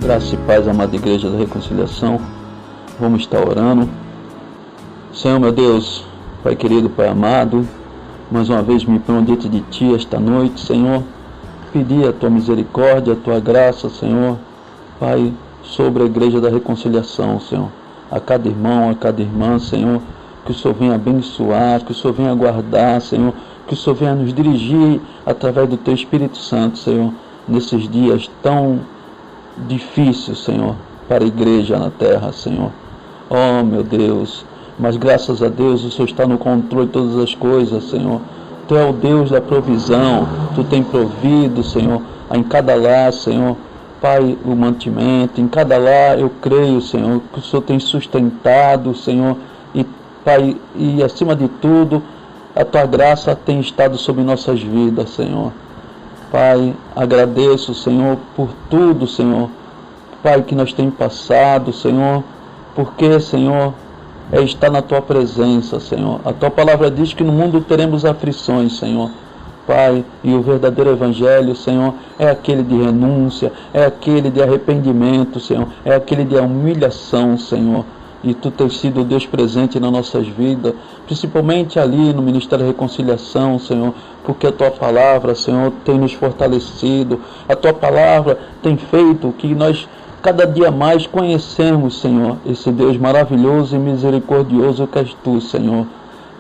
Graça e paz, amada Igreja da Reconciliação. Vamos estar orando. Senhor, meu Deus, Pai querido, Pai amado, mais uma vez me ponho diante de Ti esta noite, Senhor. Pedir a Tua misericórdia, a Tua graça, Senhor, Pai, sobre a Igreja da Reconciliação, Senhor. A cada irmão, a cada irmã, Senhor, que o Senhor venha abençoar, que o Senhor venha guardar, Senhor, que o Senhor venha nos dirigir através do Teu Espírito Santo, Senhor, nesses dias tão difíceis, Senhor, para a Igreja na terra, Senhor. Oh, meu Deus, mas graças a Deus o Senhor está no controle de todas as coisas, Senhor. Tu é o Deus da provisão, Tu tem provido, Senhor, em cada lar, Senhor, Pai, o mantimento, em cada lar eu creio, Senhor, que o Senhor tem sustentado, Senhor, e Pai, e acima de tudo, a Tua graça tem estado sobre nossas vidas, Senhor. Pai, agradeço, Senhor, por tudo, Senhor, Pai, que nós temos passado, Senhor, porque, Senhor, é estar na Tua presença, Senhor. A Tua palavra diz que no mundo teremos aflições, Senhor. Pai, e o verdadeiro Evangelho, Senhor, é aquele de renúncia, é aquele de arrependimento, Senhor, é aquele de humilhação, Senhor. E Tu tens sido Deus presente nas nossas vidas, principalmente ali no Ministério da Reconciliação, Senhor, porque a Tua palavra, Senhor, tem nos fortalecido, a Tua palavra tem feito que nós cada dia mais conhecemos, Senhor, esse Deus maravilhoso e misericordioso que és Tu, Senhor.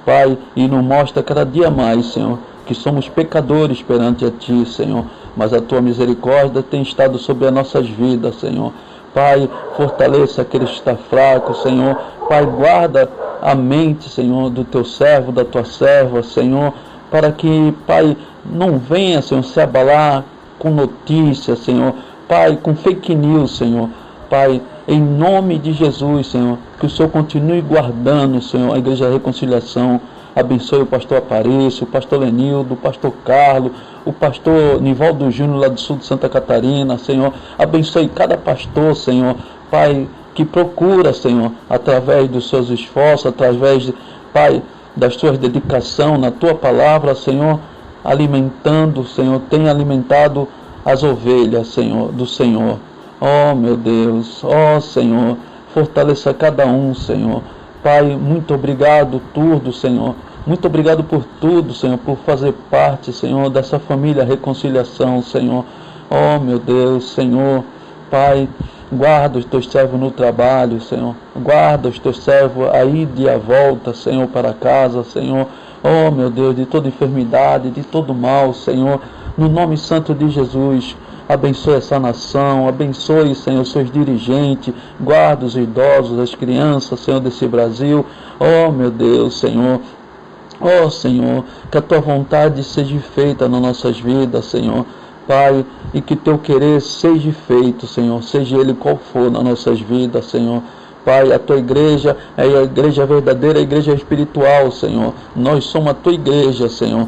Pai, e nos mostra cada dia mais, Senhor, que somos pecadores perante a Ti, Senhor, mas a Tua misericórdia tem estado sobre as nossas vidas, Senhor. Pai, fortaleça aquele que está fraco, Senhor. Pai, guarda a mente, Senhor, do Teu servo, da Tua serva, Senhor, para que, Pai, não venha, Senhor, se abalar com notícias, Senhor. Pai, com fake news, Senhor. Pai, em nome de Jesus, Senhor, que o Senhor continue guardando, Senhor, a Igreja da Reconciliação. Abençoe o pastor Aparício, o pastor Lenildo, o pastor Carlos, o pastor Nivaldo Júnior lá do sul de Santa Catarina, Senhor. Abençoe cada pastor, Senhor, Pai, que procura, Senhor, através dos seus esforços, através, Pai, das suas dedicação na Tua palavra, Senhor, alimentando, Senhor, tem alimentado as ovelhas, Senhor, do Senhor. Oh, meu Deus, oh, Senhor, fortaleça cada um, Senhor. Pai, muito obrigado tudo, Senhor. Muito obrigado por tudo, Senhor, por fazer parte, Senhor, dessa família Reconciliação, Senhor. Oh, meu Deus, Senhor, Pai, guarda os Teus servos no trabalho, Senhor. Guarda os Teus servos aí de a volta, Senhor, para casa, Senhor. Oh, meu Deus, de toda enfermidade, de todo mal, Senhor. No nome santo de Jesus, abençoe essa nação, abençoe, Senhor, seus dirigentes, guarda os idosos, as crianças, Senhor, desse Brasil. Oh, meu Deus, Senhor. Oh, Senhor, que a Tua vontade seja feita nas nossas vidas, Senhor. Pai, e que Teu querer seja feito, Senhor, seja ele qual for nas nossas vidas, Senhor. Pai, a Tua igreja é a igreja verdadeira, a igreja espiritual, Senhor. Nós somos a Tua igreja, Senhor.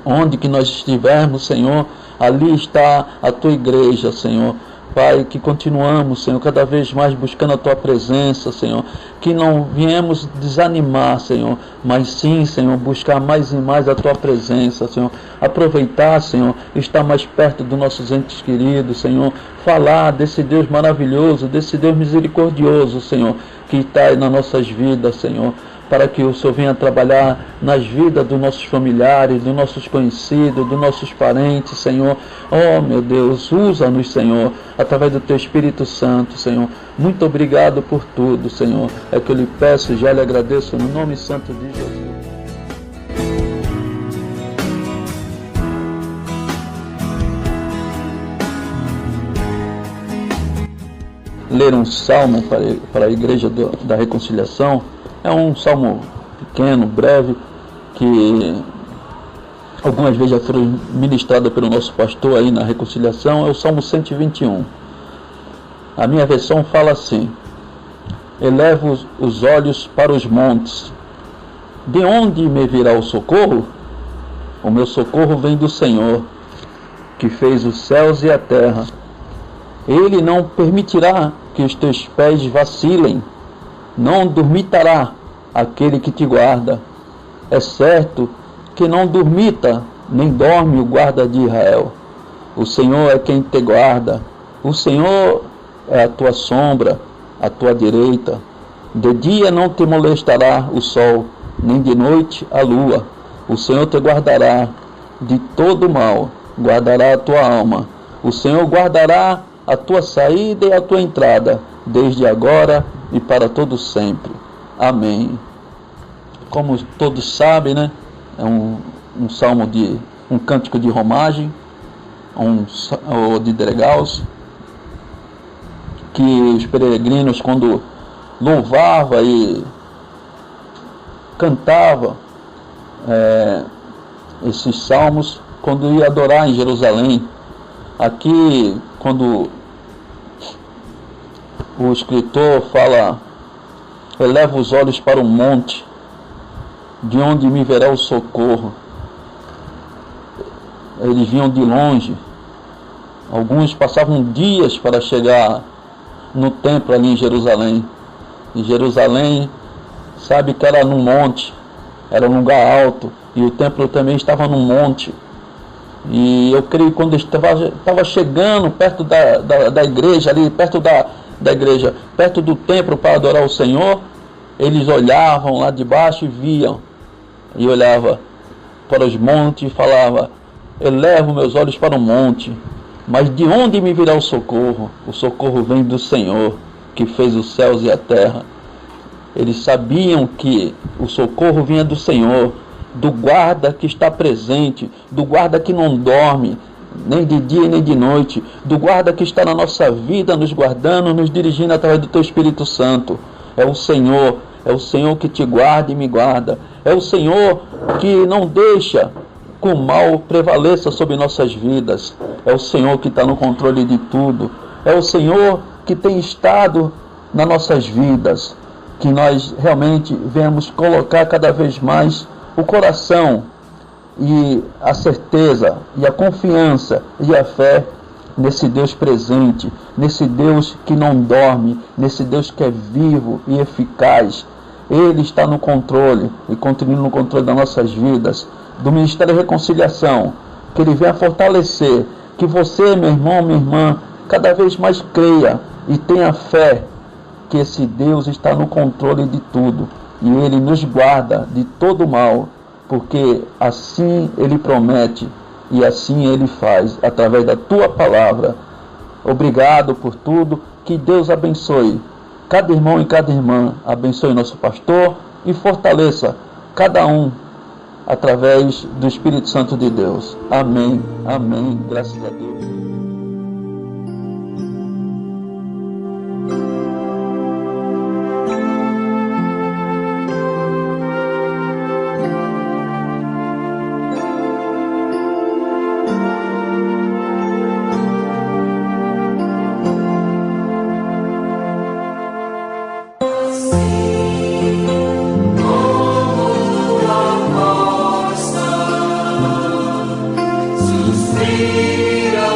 Onde que nós estivermos, Senhor, ali está a Tua igreja, Senhor. Pai, que continuamos, Senhor, cada vez mais buscando a Tua presença, Senhor. Que não viemos desanimar, Senhor, mas sim, Senhor, buscar mais e mais a Tua presença, Senhor. Aproveitar, Senhor, estar mais perto dos nossos entes queridos, Senhor. Falar desse Deus maravilhoso, desse Deus misericordioso, Senhor, que está aí nas nossas vidas, Senhor. Para que o Senhor venha trabalhar nas vidas dos nossos familiares, dos nossos conhecidos, dos nossos parentes, Senhor. Oh, meu Deus, usa-nos, Senhor, através do Teu Espírito Santo, Senhor. Muito obrigado por tudo, Senhor. É que eu lhe peço e já lhe agradeço no nome santo de Jesus. Ler um salmo para a Igreja da Reconciliação. É um salmo pequeno, breve, que algumas vezes já foi ministrado pelo nosso pastor aí na Reconciliação. É o Salmo 121. A minha versão fala assim: elevo os olhos para os montes. De onde me virá o socorro? O meu socorro vem do Senhor, que fez os céus e a terra. Ele não permitirá que os teus pés vacilem. Não dormitará aquele que te guarda. É certo que não dormita, nem dorme o guarda de Israel. O Senhor é quem te guarda. O Senhor é a tua sombra, a tua direita. De dia não te molestará o sol, nem de noite a lua. O Senhor te guardará de todo mal, guardará a tua alma. O Senhor guardará a tua saída e a tua entrada, desde agora e para todo sempre. Amém. Como todos sabem, né? É um salmo um cântico de romagem, ou de Dregaus, que os peregrinos, quando louvava e cantava esses salmos, quando ia adorar em Jerusalém. Aqui, quando o escritor fala: eleva os olhos para o monte, de onde me verá o socorro. Eles vinham de longe. Alguns passavam dias para chegar no templo ali em Jerusalém. Em Jerusalém, sabe que era num monte, era um lugar alto, e o templo também estava num monte. E eu creio que quando estava chegando perto da igreja, ali perto da igreja, perto do templo para adorar o Senhor, eles olhavam lá de baixo e viam, e olhava para os montes e falava: elevo meus olhos para o monte, mas de onde me virá o socorro? O socorro vem do Senhor, que fez os céus e a terra. Eles sabiam que o socorro vinha do Senhor, do guarda que está presente, do guarda que não dorme, nem de dia nem de noite, do guarda que está na nossa vida, nos guardando, nos dirigindo através do Teu Espírito Santo. É o Senhor que te guarda e me guarda. É o Senhor que não deixa que o mal prevaleça sobre nossas vidas. É o Senhor que está no controle de tudo. É o Senhor que tem estado nas nossas vidas, que nós realmente venhamos colocar cada vez mais o coração e a certeza e a confiança e a fé nesse Deus presente, nesse Deus que não dorme, nesse Deus que é vivo e eficaz. Ele está no controle e continua no controle das nossas vidas, do Ministério da Reconciliação, que Ele venha fortalecer, que você, meu irmão, minha irmã, cada vez mais creia e tenha fé que esse Deus está no controle de tudo e Ele nos guarda de todo mal, porque assim Ele promete e assim Ele faz, através da Tua palavra. Obrigado por tudo, que Deus abençoe cada irmão e cada irmã, abençoe nosso pastor e fortaleça cada um através do Espírito Santo de Deus. Amém, amém, graças a Deus. Suspira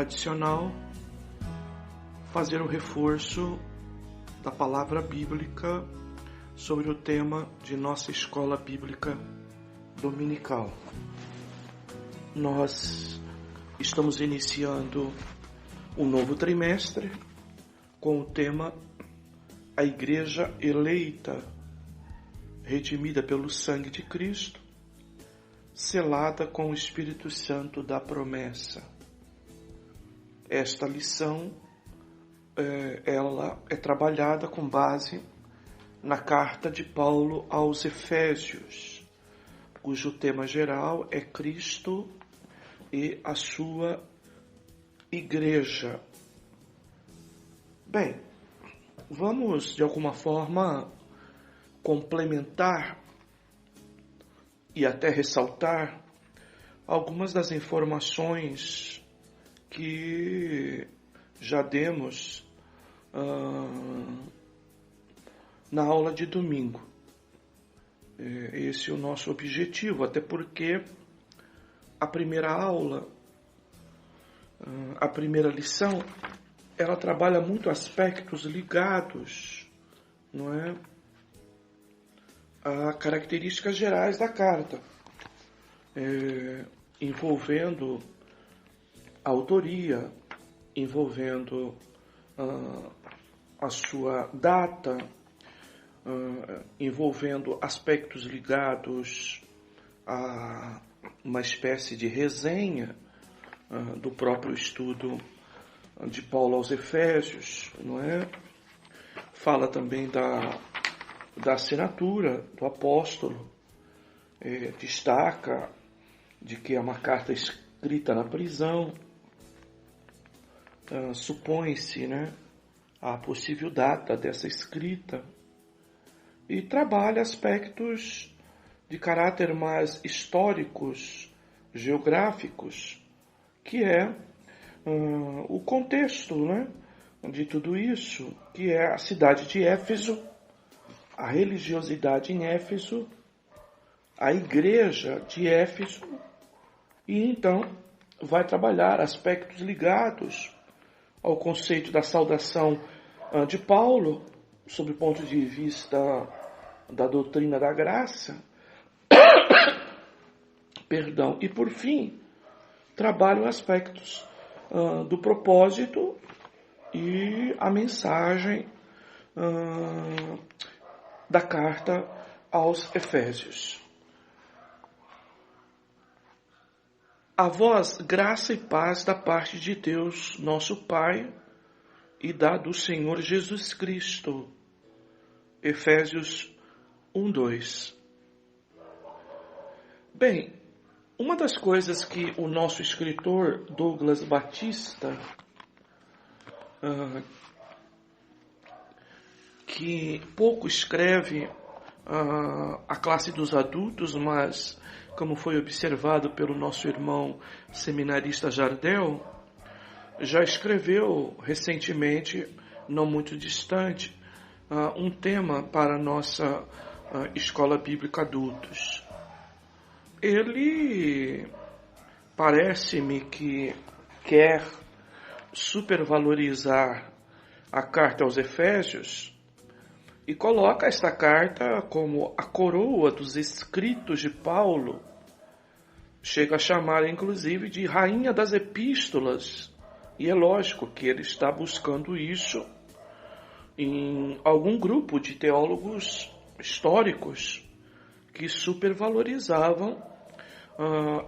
tradicional, fazer o reforço da palavra bíblica sobre o tema de nossa escola bíblica dominical. Nós estamos iniciando um novo trimestre com o tema A Igreja Eleita, redimida pelo sangue de Cristo, selada com o Espírito Santo da promessa. Esta lição, ela é trabalhada com base na carta de Paulo aos Efésios, cujo tema geral é Cristo e a sua igreja. Bem, vamos de alguma forma complementar e até ressaltar algumas das informações que já demos na aula de domingo. Esse é o nosso objetivo, até porque a primeira aula, a primeira lição, ela trabalha muito aspectos ligados, não é, a características gerais da carta, envolvendo a autoria, envolvendo a sua data, envolvendo aspectos ligados a uma espécie de resenha do próprio estudo de Paulo aos Efésios, não é? Fala também da assinatura do apóstolo, destaca de que é uma carta escrita na prisão, supõe-se, né, a possível data dessa escrita, e trabalha aspectos de caráter mais históricos, geográficos, que é o contexto, né, de tudo isso, que é a cidade de Éfeso, a religiosidade em Éfeso, a igreja de Éfeso, e então vai trabalhar aspectos ligados ao conceito da saudação de Paulo, sob o ponto de vista da doutrina da graça, perdão, e por fim, trabalham aspectos do propósito e a mensagem da carta aos Efésios. A vós, graça e paz da parte de Deus, nosso Pai, e do Senhor Jesus Cristo. Efésios 1:2. Bem, uma das coisas que o nosso escritor Douglas Batista, que pouco escreve a classe dos adultos, mas como foi observado pelo nosso irmão seminarista Jardel, já escreveu recentemente, não muito distante, um tema para a nossa escola bíblica adultos. Ele parece-me que quer supervalorizar a carta aos Efésios e coloca esta carta como a coroa dos escritos de Paulo. Chega a chamar, inclusive, de rainha das epístolas. E é lógico que ele está buscando isso em algum grupo de teólogos históricos que supervalorizavam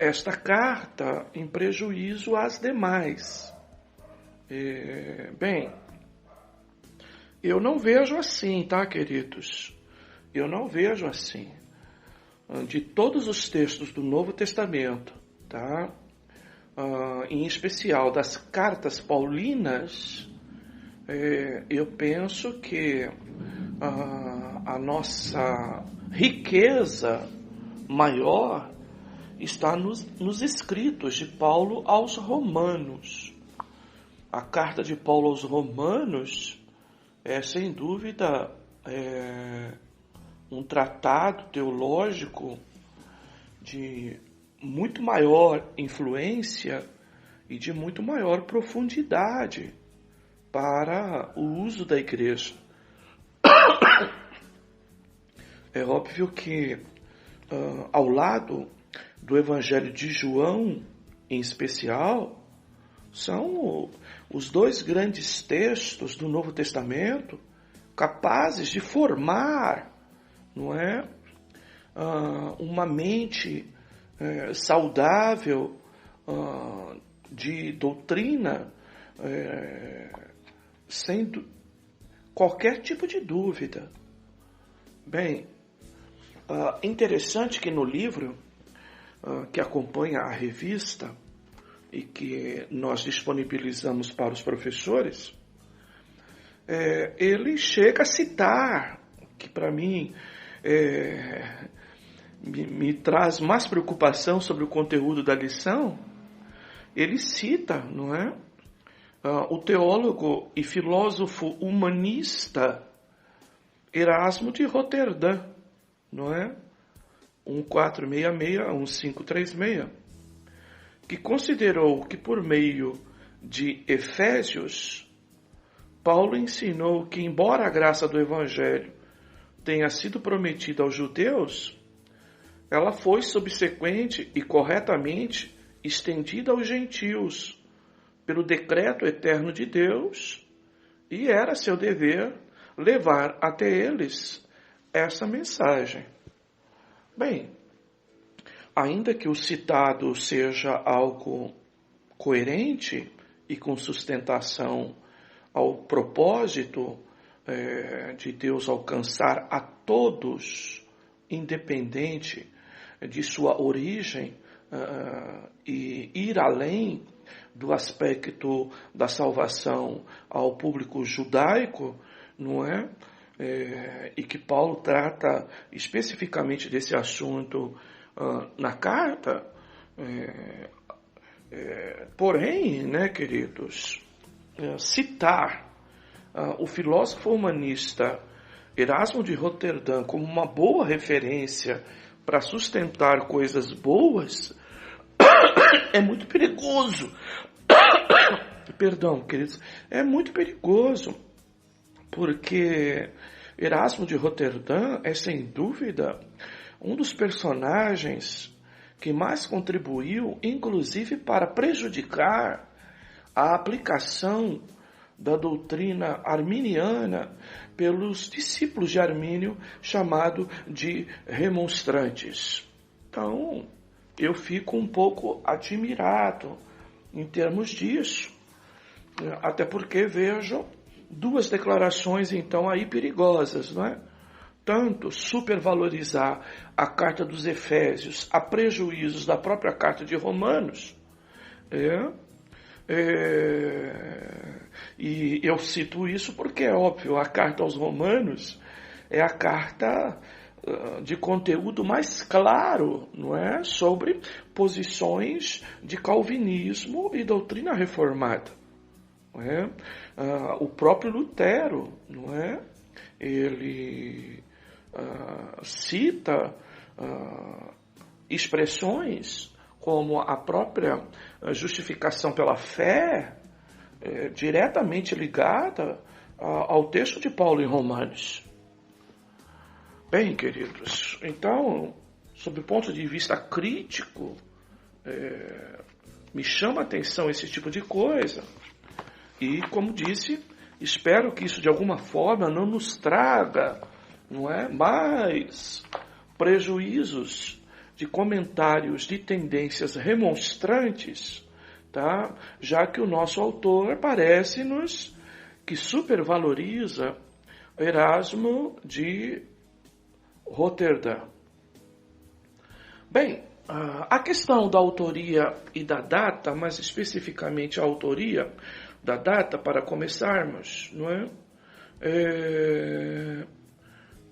esta carta em prejuízo às demais. Bem, eu não vejo assim, tá, queridos? Eu não vejo assim. De todos os textos do Novo Testamento, tá? Em especial das cartas paulinas, eu penso que a nossa riqueza maior está nos escritos de Paulo aos Romanos. A carta de Paulo aos Romanos é, sem dúvida, um tratado teológico de muito maior influência e de muito maior profundidade para o uso da igreja. É óbvio que, ao lado do Evangelho de João, em especial, são os dois grandes textos do Novo Testamento capazes de formar, não é, uma mente saudável de doutrina, sem qualquer tipo de dúvida. Bem, interessante que no livro que acompanha a revista e que nós disponibilizamos para os professores, ele chega a citar, que para mim me traz mais preocupação sobre o conteúdo da lição. Ele cita, não é, o teólogo e filósofo humanista Erasmo de Roterdã, não é? 1466 a 1536, que considerou que por meio de Efésios, Paulo ensinou que, embora a graça do Evangelho tenha sido prometida aos judeus, ela foi subsequente e corretamente estendida aos gentios pelo decreto eterno de Deus, e era seu dever levar até eles essa mensagem. Bem, ainda que o citado seja algo coerente e com sustentação ao propósito de Deus alcançar a todos, independente de sua origem, e ir além do aspecto da salvação ao público judaico, não é? E que Paulo trata especificamente desse assunto na carta. Porém, né, queridos, citar o filósofo humanista Erasmo de Roterdã como uma boa referência para sustentar coisas boas é muito perigoso. Perdão, queridos, é muito perigoso, porque Erasmo de Roterdã é, sem dúvida, um dos personagens que mais contribuiu, inclusive, para prejudicar a aplicação da doutrina arminiana pelos discípulos de Armínio, chamado de remonstrantes. Então, eu fico um pouco admirado em termos disso, até porque vejo duas declarações, então, aí perigosas, não é? Tanto supervalorizar a carta dos Efésios a prejuízos da própria carta de Romanos, e eu cito isso porque é óbvio, a carta aos Romanos é a carta de conteúdo mais claro, não é, sobre posições de calvinismo e doutrina reformada. Não é? O próprio Lutero, não é? Ele cita expressões como a própria justificação pela fé, diretamente ligada ao texto de Paulo em Romanos. Bem, queridos, então, sob o ponto de vista crítico, me chama a atenção esse tipo de coisa. E, como disse, espero que isso de alguma forma não nos traga, não é, mais prejuízos de comentários de tendências remonstrantes, tá? Já que o nosso autor parece-nos que supervaloriza Erasmo de Roterdã. Bem, a questão da autoria e da data, mais especificamente a autoria da data, para começarmos, não é?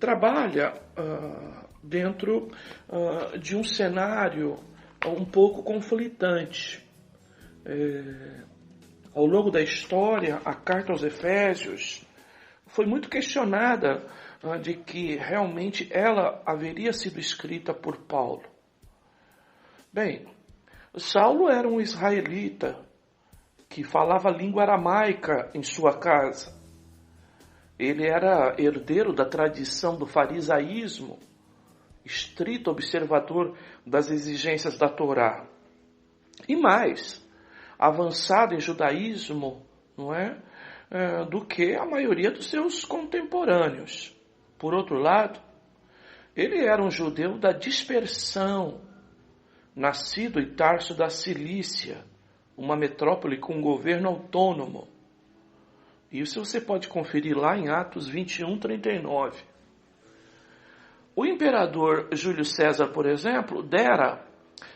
Trabalha dentro de um cenário um pouco conflitante. Ao longo da história, a carta aos Efésios foi muito questionada de que realmente ela haveria sido escrita por Paulo. Bem, Saulo era um israelita que falava língua aramaica em sua casa. Ele era herdeiro da tradição do farisaísmo, estrito observador das exigências da Torá. E mais, avançado em judaísmo, não é? Do que a maioria dos seus contemporâneos. Por outro lado, ele era um judeu da dispersão, nascido em Tarso da Cilícia, uma metrópole com um governo autônomo. Isso você pode conferir lá em Atos 21:39. O imperador Júlio César, por exemplo, dera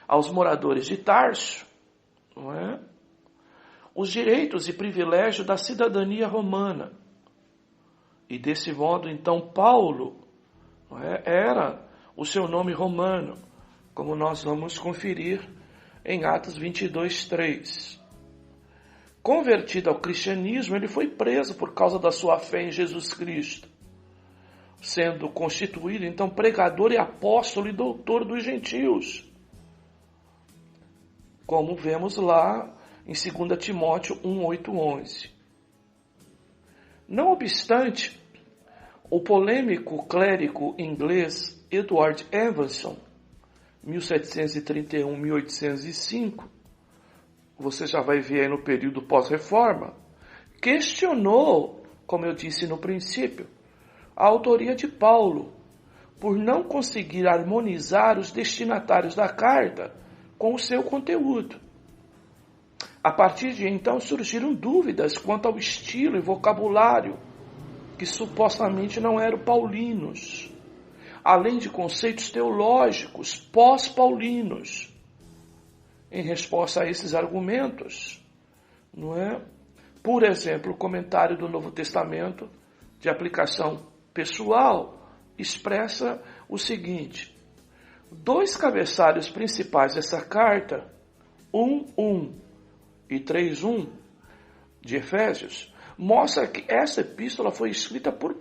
aos moradores de Tarso, não é, os direitos e privilégios da cidadania romana. E desse modo, então, Paulo, não é, era o seu nome romano, como nós vamos conferir em Atos 22:3. Convertido ao cristianismo, ele foi preso por causa da sua fé em Jesus Cristo, sendo constituído, então, pregador e apóstolo e doutor dos gentios, como vemos lá em 2 Timóteo 1:8-11. Não obstante, o polêmico clérigo inglês Edward Evanson, 1731-1805, você já vai ver aí no período pós-reforma, questionou, como eu disse no princípio, a autoria de Paulo, por não conseguir harmonizar os destinatários da carta com o seu conteúdo. A partir de então surgiram dúvidas quanto ao estilo e vocabulário, que supostamente não eram paulinos, além de conceitos teológicos pós-paulinos. Em resposta a esses argumentos, não é? Por exemplo, o comentário do Novo Testamento, de aplicação pessoal, expressa o seguinte: 2 cabeçalhos principais dessa carta, 1:1 e 3:1 de Efésios, mostra que essa epístola foi escrita por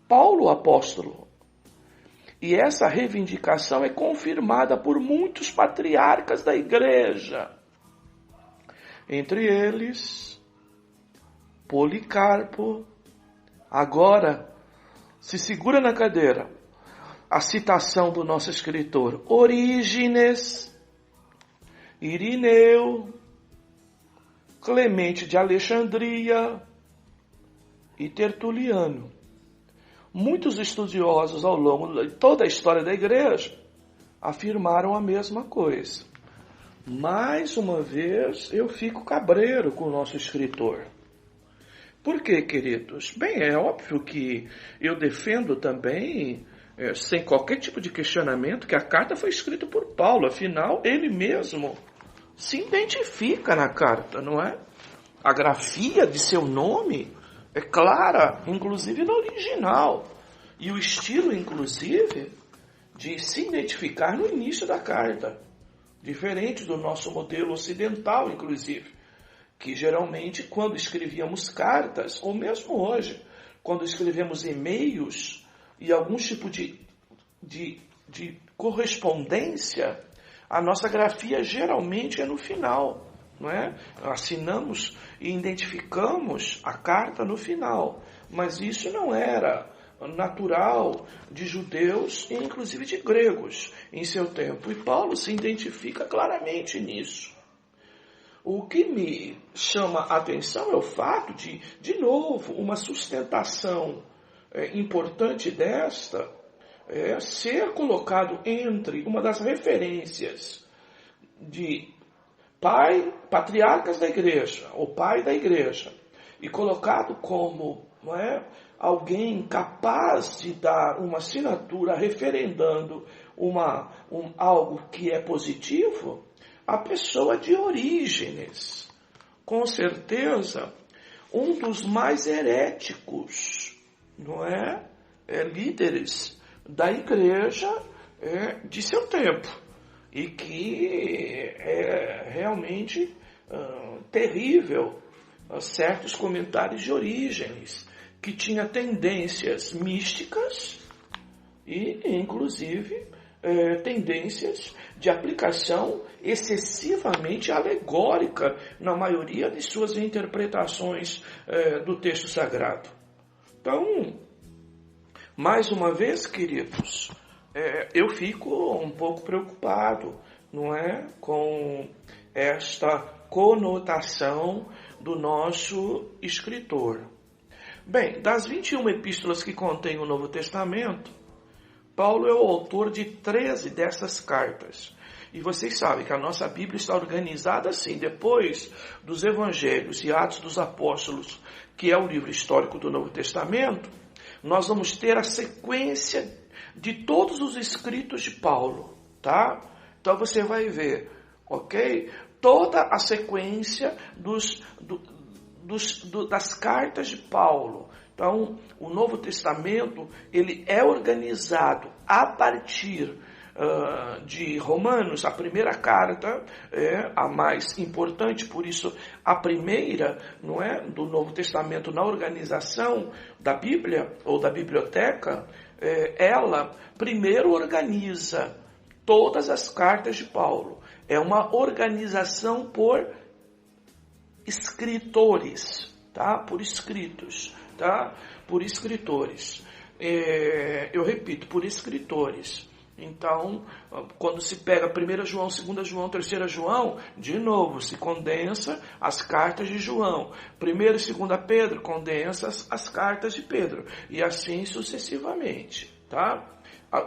Paulo apóstolo. E essa reivindicação é confirmada por muitos patriarcas da igreja. Entre eles, Policarpo. Agora, se segura na cadeira a citação do nosso escritor: Orígenes, Irineu, Clemente de Alexandria e Tertuliano. Muitos estudiosos ao longo de toda a história da igreja afirmaram a mesma coisa. Mais uma vez, eu fico cabreiro com o nosso escritor. Por quê, queridos? Bem, é óbvio que eu defendo também, sem qualquer tipo de questionamento, que a carta foi escrita por Paulo. Afinal, ele mesmo se identifica na carta, não é? A grafia de seu nome é clara, inclusive no original. E o estilo, inclusive, de se identificar no início da carta. Diferente do nosso modelo ocidental, inclusive. Que geralmente, quando escrevíamos cartas, ou mesmo hoje, quando escrevemos e-mails e algum tipo de correspondência, a nossa grafia geralmente é no final, não é? Assinamos e identificamos a carta no final, mas isso não era natural de judeus e inclusive de gregos em seu tempo, e Paulo se identifica claramente nisso. O que me chama a atenção é o fato de novo, uma sustentação importante desta ser colocado entre uma das referências de patriarcas da igreja, ou pai da igreja, e colocado como, não é, alguém capaz de dar uma assinatura referendando algo que é positivo, a pessoa de Orígenes, com certeza, um dos mais heréticos, não é? Líderes da igreja de seu tempo, e que é realmente terrível certos comentários de Orígenes, que tinha tendências místicas e, inclusive, tendências de aplicação excessivamente alegórica na maioria de suas interpretações do texto sagrado. Então, mais uma vez, queridos, eu fico um pouco preocupado, não é, com esta conotação do nosso escritor. Bem, das 21 epístolas que contém o Novo Testamento, Paulo é o autor de 13 dessas cartas. E vocês sabem que a nossa Bíblia está organizada assim, depois dos Evangelhos e Atos dos Apóstolos, que é o livro histórico do Novo Testamento, nós vamos ter a sequência de todos os escritos de Paulo, tá? Então você vai ver, ok? Toda a sequência das cartas de Paulo. Então, o Novo Testamento, ele é organizado a partir de Romanos. A primeira carta é a mais importante, por isso a primeira, não é, do Novo Testamento na organização da Bíblia ou da biblioteca, ela primeiro organiza todas as cartas de Paulo. É uma organização por escritores, tá? Por escritos, tá? Por escritores. Eu repito, por escritores. Então, quando se pega 1 João, 2 João, 3 João, de novo, se condensa as cartas de João. 1 e 2 Pedro, condensa as cartas de Pedro. E assim sucessivamente, tá?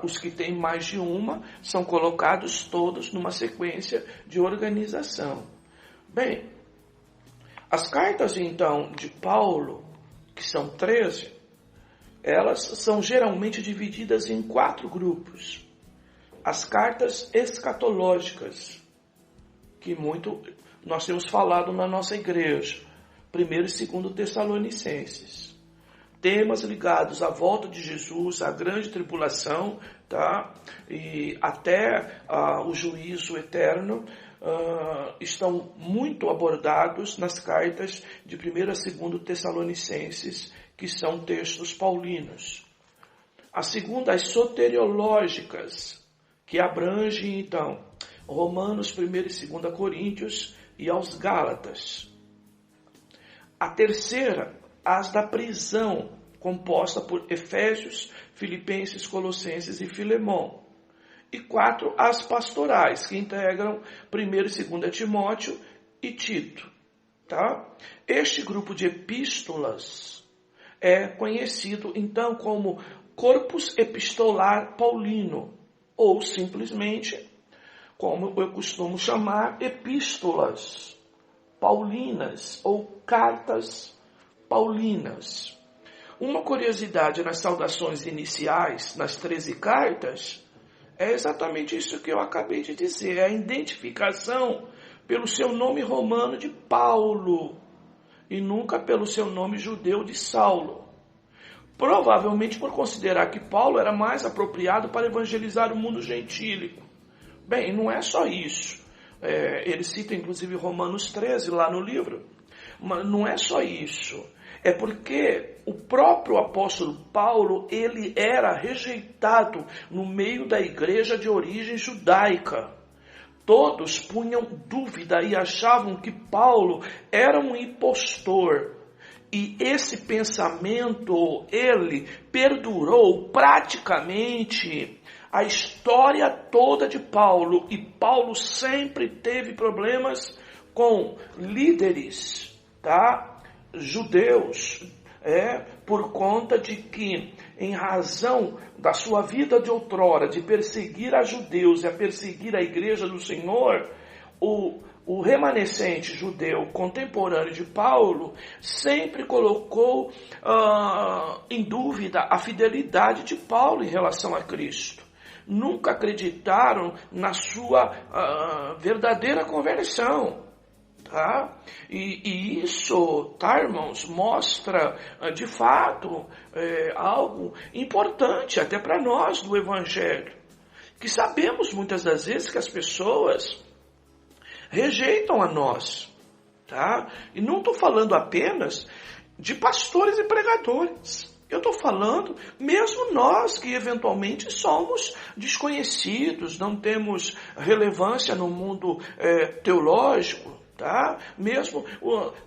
Os que têm mais de uma são colocados todos numa sequência de organização. Bem, as cartas, então, de Paulo, que são 13, elas são geralmente divididas em 4 grupos. As cartas escatológicas, que muito nós temos falado na nossa igreja, 1 e 2 Tessalonicenses. Temas ligados à volta de Jesus, à grande tribulação, tá? E até o juízo eterno, estão muito abordados nas cartas de 1 e 2 Tessalonicenses, que são textos paulinos. A segunda, as soteriológicas, que abrangem, então, Romanos, 1 e 2 Coríntios e aos Gálatas. A terceira, as da prisão, composta por Efésios, Filipenses, Colossenses e Filemão. E 4, as pastorais, que integram 1 e 2 Timóteo e Tito. Tá? Este grupo de epístolas é conhecido, então, como Corpus Epistolar Paulino, ou simplesmente, como eu costumo chamar, epístolas paulinas, ou cartas paulinas. Uma curiosidade nas saudações iniciais, nas 13 cartas, é exatamente isso que eu acabei de dizer, é a identificação pelo seu nome romano de Paulo, e nunca pelo seu nome judeu de Saulo. Provavelmente por considerar que Paulo era mais apropriado para evangelizar o mundo gentílico. Bem, não é só isso. Ele cita inclusive Romanos 13 lá no livro. Mas não é só isso. É porque o próprio apóstolo Paulo, ele era rejeitado no meio da igreja de origem judaica. Todos punham dúvida e achavam que Paulo era um impostor. E esse pensamento, ele perdurou praticamente a história toda de Paulo. E Paulo sempre teve problemas com líderes, tá? Judeus, por conta de que, em razão da sua vida de outrora, de perseguir a judeus e a perseguir a igreja do Senhor, o remanescente judeu contemporâneo de Paulo sempre colocou em dúvida a fidelidade de Paulo em relação a Cristo. Nunca acreditaram na sua verdadeira conversão. Tá? E isso, tá, irmãos, mostra de fato algo importante até para nós do Evangelho. Que sabemos muitas das vezes que as pessoas rejeitam a nós, tá? E não estou falando apenas de pastores e pregadores. Eu estou falando, mesmo nós que eventualmente somos desconhecidos, não temos relevância no mundo teológico, tá? Mesmo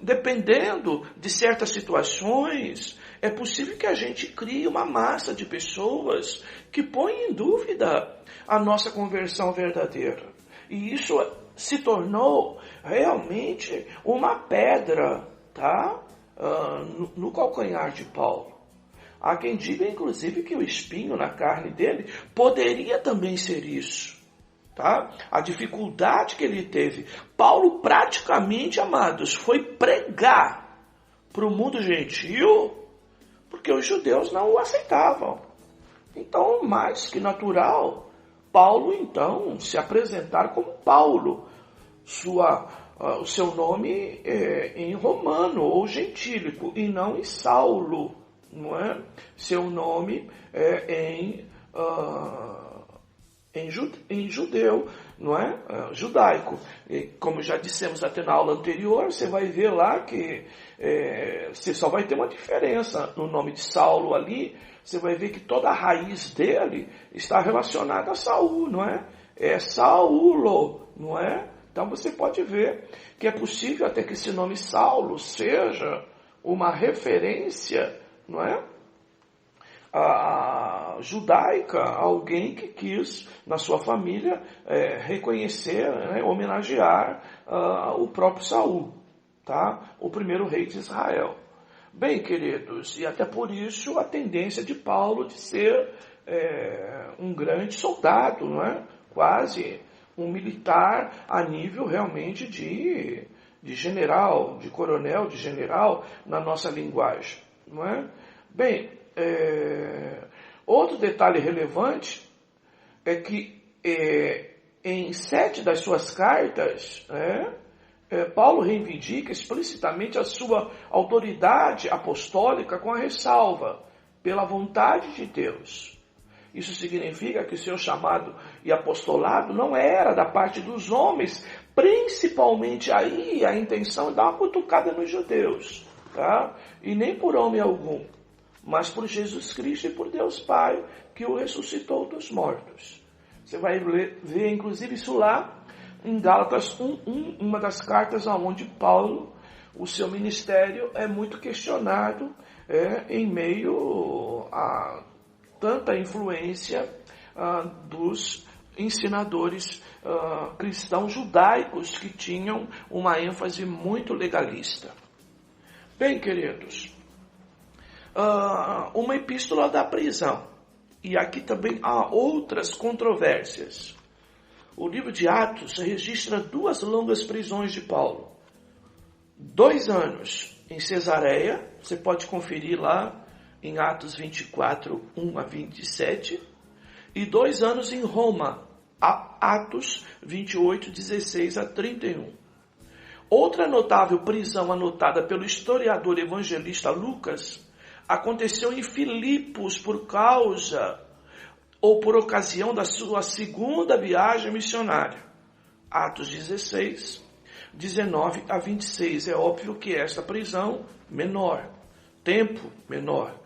dependendo de certas situações, é possível que a gente crie uma massa de pessoas que põem em dúvida a nossa conversão verdadeira. E isso se tornou realmente uma pedra, tá? No calcanhar de Paulo. Há quem diga, inclusive, que o espinho na carne dele poderia também ser isso. Tá? A dificuldade que ele teve. Paulo praticamente, amados, foi pregar para o mundo gentil, porque os judeus não o aceitavam. Então, mais que natural, Paulo, então, se apresentar como Paulo. O seu nome em romano ou gentílico, e não em Saulo. Não é? Seu nome em judeu, não é? Judaico. E como já dissemos até na aula anterior, você vai ver lá que você só vai ter uma diferença no nome de Saulo ali. Você vai ver que toda a raiz dele está relacionada a Saul, não é? É Saulo, não é? Então você pode ver que é possível até que esse nome Saulo seja uma referência, não é? A judaica, alguém que quis, na sua família, reconhecer, homenagear o próprio Saul, tá? O primeiro rei de Israel. Bem, queridos, e até por isso a tendência de Paulo de ser um grande soldado, não é? Quase um militar a nível realmente de general, de coronel, de general, na nossa linguagem, não é? Bem, outro detalhe relevante é que em 7 das suas cartas, Paulo reivindica explicitamente a sua autoridade apostólica com a ressalva, pela vontade de Deus. Isso significa que o seu chamado e apostolado não era da parte dos homens, principalmente aí a intenção é dar uma cutucada nos judeus, tá? E nem por homem algum, mas por Jesus Cristo e por Deus Pai, que o ressuscitou dos mortos. Você vai ver inclusive isso lá em Gálatas 1:1, uma das cartas onde Paulo, o seu ministério é muito questionado em meio a tanta influência dos ensinadores cristãos judaicos que tinham uma ênfase muito legalista. Bem, queridos, uma epístola da prisão. E aqui também há outras controvérsias. O livro de Atos registra 2 longas prisões de Paulo. 2 anos em Cesareia, você pode conferir lá em Atos 24, 1 a 27, e 2 anos em Roma, Atos 28, 16 a 31. Outra notável prisão anotada pelo historiador evangelista Lucas aconteceu em Filipos por causa ou por ocasião da sua segunda viagem missionária. Atos 16, 19 a 26. É óbvio que esta prisão menor, tempo menor.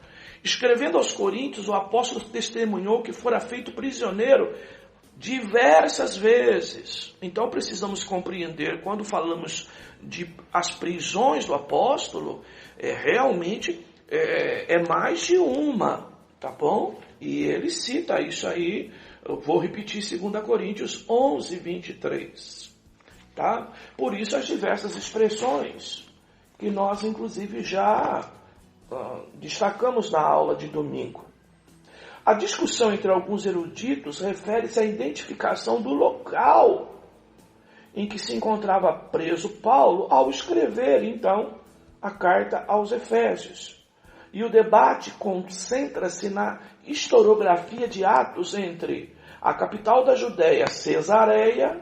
Escrevendo aos Coríntios, o apóstolo testemunhou que fora feito prisioneiro diversas vezes. Então precisamos compreender, quando falamos de as prisões do apóstolo, realmente é mais de uma, tá bom? E ele cita isso aí, eu vou repetir 2 Coríntios 11, 23. Tá? Por isso as diversas expressões que nós inclusive já destacamos na aula de domingo. A discussão entre alguns eruditos refere-se à identificação do local em que se encontrava preso Paulo ao escrever, então, a carta aos Efésios. E o debate concentra-se na historiografia de Atos entre a capital da Judéia, Cesareia,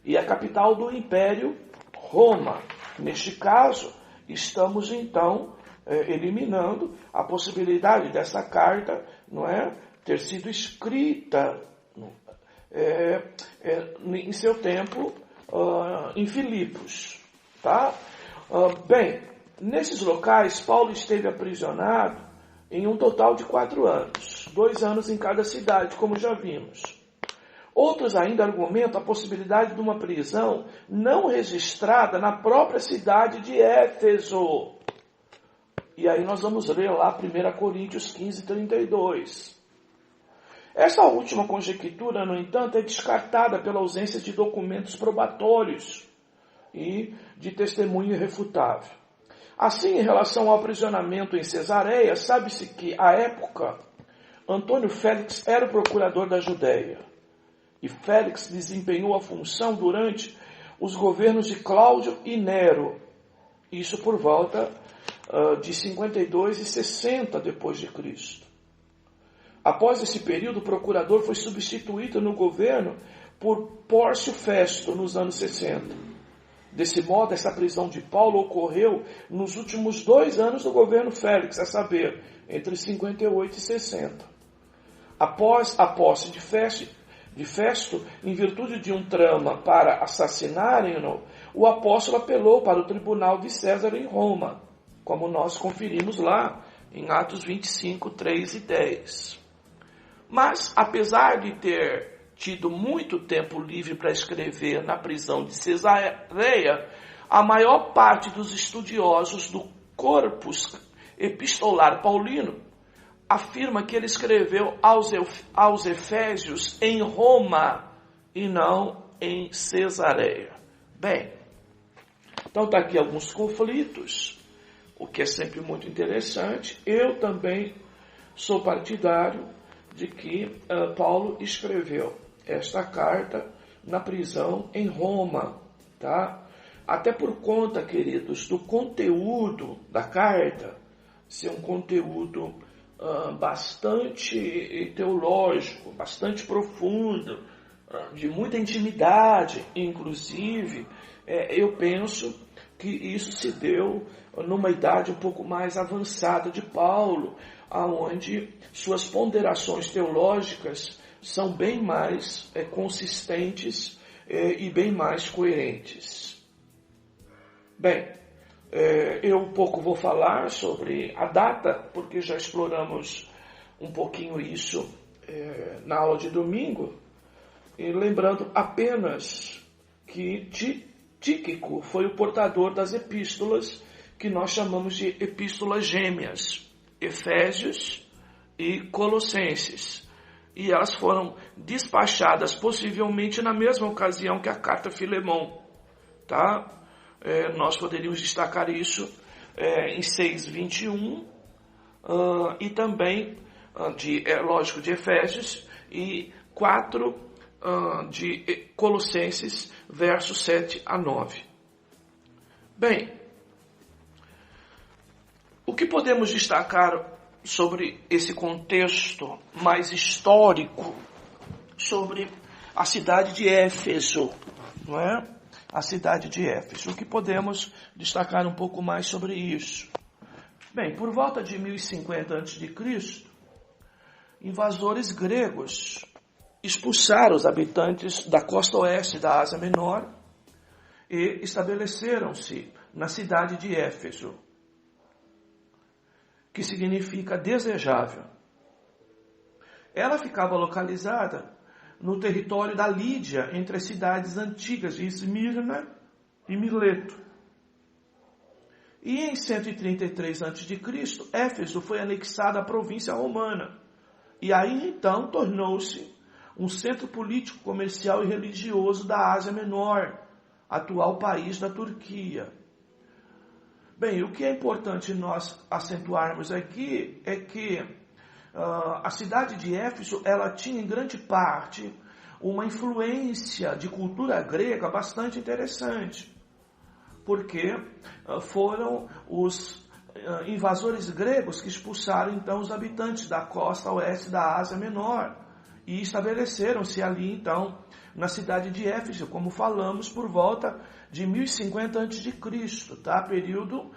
e a capital do Império, Roma. Neste caso, estamos então eliminando a possibilidade dessa carta, não é, ter sido escrita em seu tempo em Filipos, tá? Bem, nesses locais Paulo esteve aprisionado em um total de 4 anos, 2 anos em cada cidade, como já vimos. Outros ainda argumentam a possibilidade de uma prisão não registrada na própria cidade de Éfeso. E aí nós vamos ler lá 1 Coríntios 15, 32. Essa última conjectura, no entanto, é descartada pela ausência de documentos probatórios e de testemunho irrefutável. Assim, em relação ao aprisionamento em Cesareia, sabe-se que, à época, Antônio Félix era o procurador da Judéia. E Félix desempenhou a função durante os governos de Cláudio e Nero. Isso por volta de 52 e 60 depois de Cristo. Após esse período, o procurador foi substituído no governo por Pórcio Festo, nos anos 60. Desse modo, essa prisão de Paulo ocorreu nos últimos 2 anos do governo Félix, a saber, entre 58 e 60. Após a posse de Festo, em virtude de um trama para assassinarem-no, o apóstolo apelou para o tribunal de César em Roma, como nós conferimos lá em Atos 25, 3 e 10. Mas, apesar de ter tido muito tempo livre para escrever na prisão de Cesareia, a maior parte dos estudiosos do corpus epistolar paulino afirma que ele escreveu aos Efésios em Roma e não em Cesareia. Bem, então está aqui alguns conflitos, o que é sempre muito interessante. Eu também sou partidário de que Paulo escreveu esta carta na prisão em Roma, tá? Até por conta, queridos, do conteúdo da carta ser um conteúdo bastante teológico, bastante profundo, de muita intimidade, inclusive, eu penso que isso se deu numa idade um pouco mais avançada de Paulo, onde suas ponderações teológicas são bem mais consistentes e bem mais coerentes. Bem, eu um pouco vou falar sobre a data, porque já exploramos um pouquinho isso na aula de domingo, e lembrando apenas que Tíquico foi o portador das epístolas que nós chamamos de epístolas gêmeas, Efésios e Colossenses. E elas foram despachadas possivelmente na mesma ocasião que a carta Filemão, tá? Nós poderíamos destacar isso em 6:21 e também, lógico, de Efésios, e 4 de Colossenses, versos 7 a 9. Bem, o que podemos destacar sobre esse contexto mais histórico, sobre a cidade de Éfeso, não é? A cidade de Éfeso. O que podemos destacar um pouco mais sobre isso? Bem, por volta de 1050 a.C., invasores gregos expulsaram os habitantes da costa oeste da Ásia Menor e estabeleceram-se na cidade de Éfeso, que significa desejável. Ela ficava localizada no território da Lídia, entre as cidades antigas de Esmirna e Mileto. E em 133 a.C., Éfeso foi anexada à província romana. E aí então tornou-se um centro político, comercial e religioso da Ásia Menor, atual país da Turquia. Bem, o que é importante nós acentuarmos aqui é que a cidade de Éfeso, ela tinha em grande parte uma influência de cultura grega bastante interessante, porque foram os invasores gregos que expulsaram então os habitantes da costa oeste da Ásia Menor e estabeleceram-se ali então na cidade de Éfeso, como falamos, por volta de 1050 a.C., tá? Período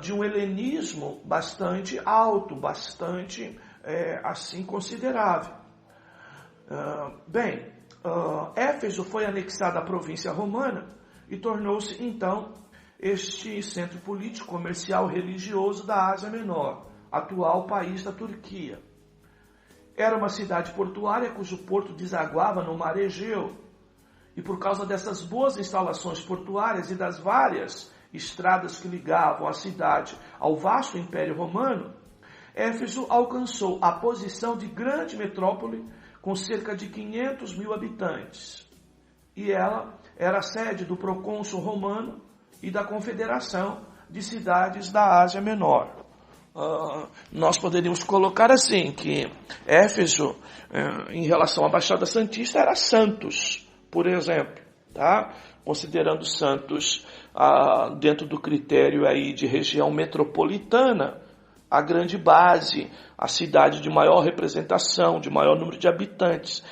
de um helenismo bastante alto, bastante assim considerável. Éfeso foi anexada à província romana e tornou-se então este centro político, comercial, religioso da Ásia Menor, atual país da Turquia. Era uma cidade portuária cujo porto desaguava no Mar Egeu. E por causa dessas boas instalações portuárias e das várias estradas que ligavam a cidade ao vasto Império Romano, Éfeso alcançou a posição de grande metrópole com cerca de 500 mil habitantes. E ela era a sede do procônsul romano e da Confederação de Cidades da Ásia Menor. Nós poderíamos colocar assim, que Éfeso, em relação à Baixada Santista, era Santos, por exemplo, tá? Considerando Santos dentro do critério aí de região metropolitana, a grande base, a cidade de maior representação, de maior número de habitantes,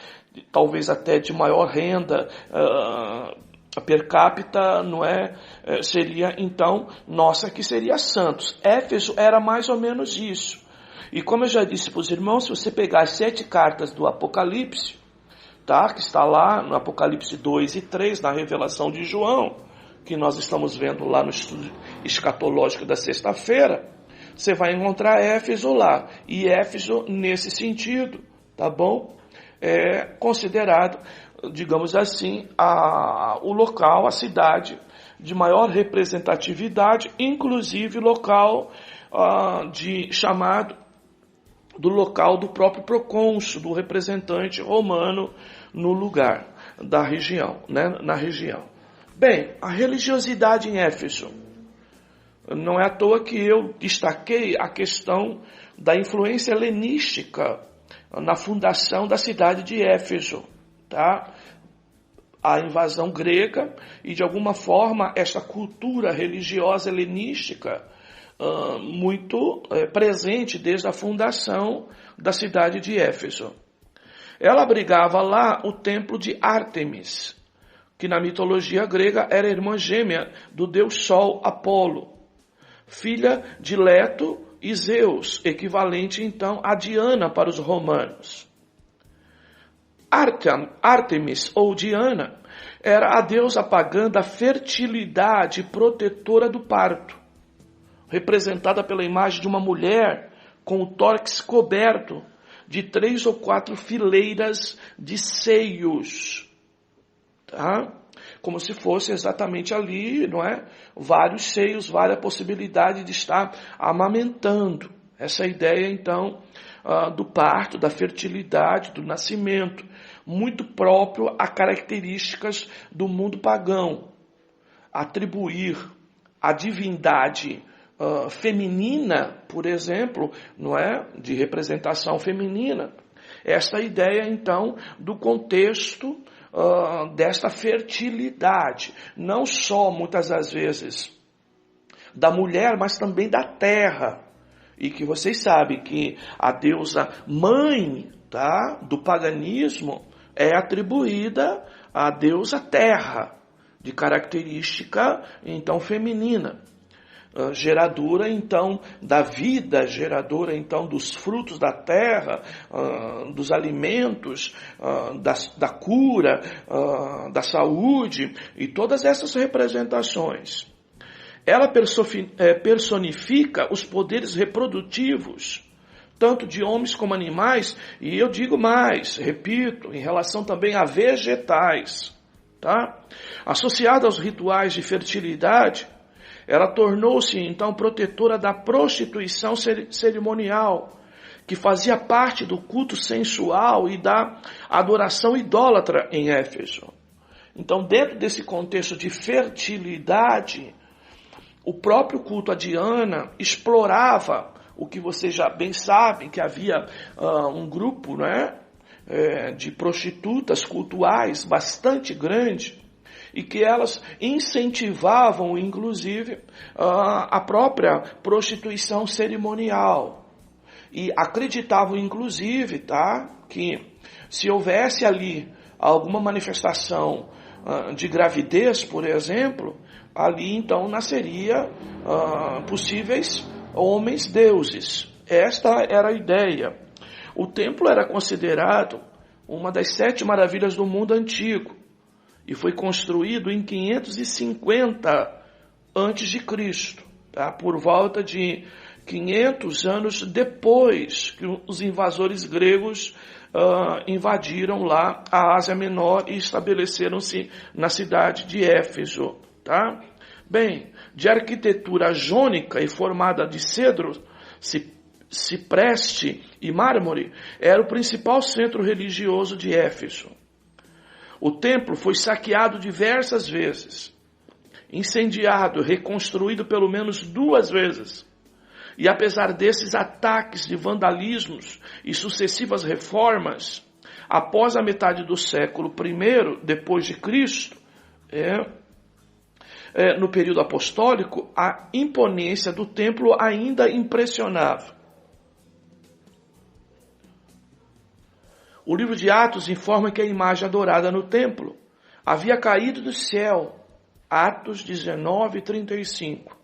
talvez até de maior renda per capita, não é? Seria então, nossa, que seria Santos. Éfeso era mais ou menos isso. E como eu já disse para os irmãos, se você pegar as 7 cartas do Apocalipse, tá? Que está lá no Apocalipse 2 e 3, na revelação de João, que nós estamos vendo lá no estudo escatológico da sexta-feira, você vai encontrar Éfeso lá. E Éfeso, nesse sentido, tá bom? É considerado, digamos assim, o local, a cidade de maior representatividade, inclusive local chamado do local do próprio procônsul, do representante romano no lugar da região, né, na região. Bem, a religiosidade em Éfeso. Não é à toa que eu destaquei a questão da influência helenística na fundação da cidade de Éfeso, tá? A invasão grega e, de alguma forma, esta cultura religiosa helenística muito presente desde a fundação da cidade de Éfeso. Ela abrigava lá o templo de Ártemis, que na mitologia grega era irmã gêmea do deus Sol Apolo, filha de Leto e Zeus, equivalente então a Diana para os romanos. Ártemis, ou Diana, era a deusa pagã da fertilidade protetora do parto, representada pela imagem de uma mulher com o tórax coberto de 3 ou 4 fileiras de seios, tá? Como se fosse exatamente ali, não é? Vários seios, várias possibilidades de estar amamentando. Essa ideia, então, do parto, da fertilidade, do nascimento, muito próprio a características do mundo pagão. Atribuir a divindade feminina, por exemplo, não é? De representação feminina. Esta ideia, então, do contexto desta fertilidade, não só, muitas das vezes, da mulher, mas também da terra. E que vocês sabem que a deusa mãe, tá, do paganismo é atribuída à deusa terra, de característica, então, feminina. Geradora, então, da vida, geradora, então, dos frutos da terra, dos alimentos, da cura, da saúde, e todas essas representações. Ela personifica os poderes reprodutivos, tanto de homens como animais, e eu digo mais, repito, em relação também a vegetais, tá? Associada aos rituais de fertilidade, ela tornou-se, então, protetora da prostituição cerimonial, que fazia parte do culto sensual e da adoração idólatra em Éfeso. Então, dentro desse contexto de fertilidade, o próprio culto a Diana explorava o que vocês já bem sabem, que havia um grupo, né, de prostitutas cultuais bastante grande, e que elas incentivavam, inclusive, a própria prostituição cerimonial. E acreditavam, inclusive, tá, que se houvesse ali alguma manifestação de gravidez, por exemplo, ali então nasceria possíveis homens deuses. Esta era a ideia. O templo era considerado uma das 7 maravilhas do mundo antigo e foi construído em 550 a.C., tá? Por volta de 500 anos depois que os invasores gregos invadiram lá a Ásia Menor e estabeleceram-se na cidade de Éfeso, tá? Bem, de arquitetura jônica e formada de cedro, cipreste e mármore, era o principal centro religioso de Éfeso. O templo foi saqueado diversas vezes, incendiado, reconstruído pelo menos 2 vezes. E apesar desses ataques de vandalismos e sucessivas reformas, após a metade do século I depois de Cristo, no período apostólico, a imponência do templo ainda impressionava. O livro de Atos informa que a imagem adorada no templo havia caído do céu. Atos 19:35.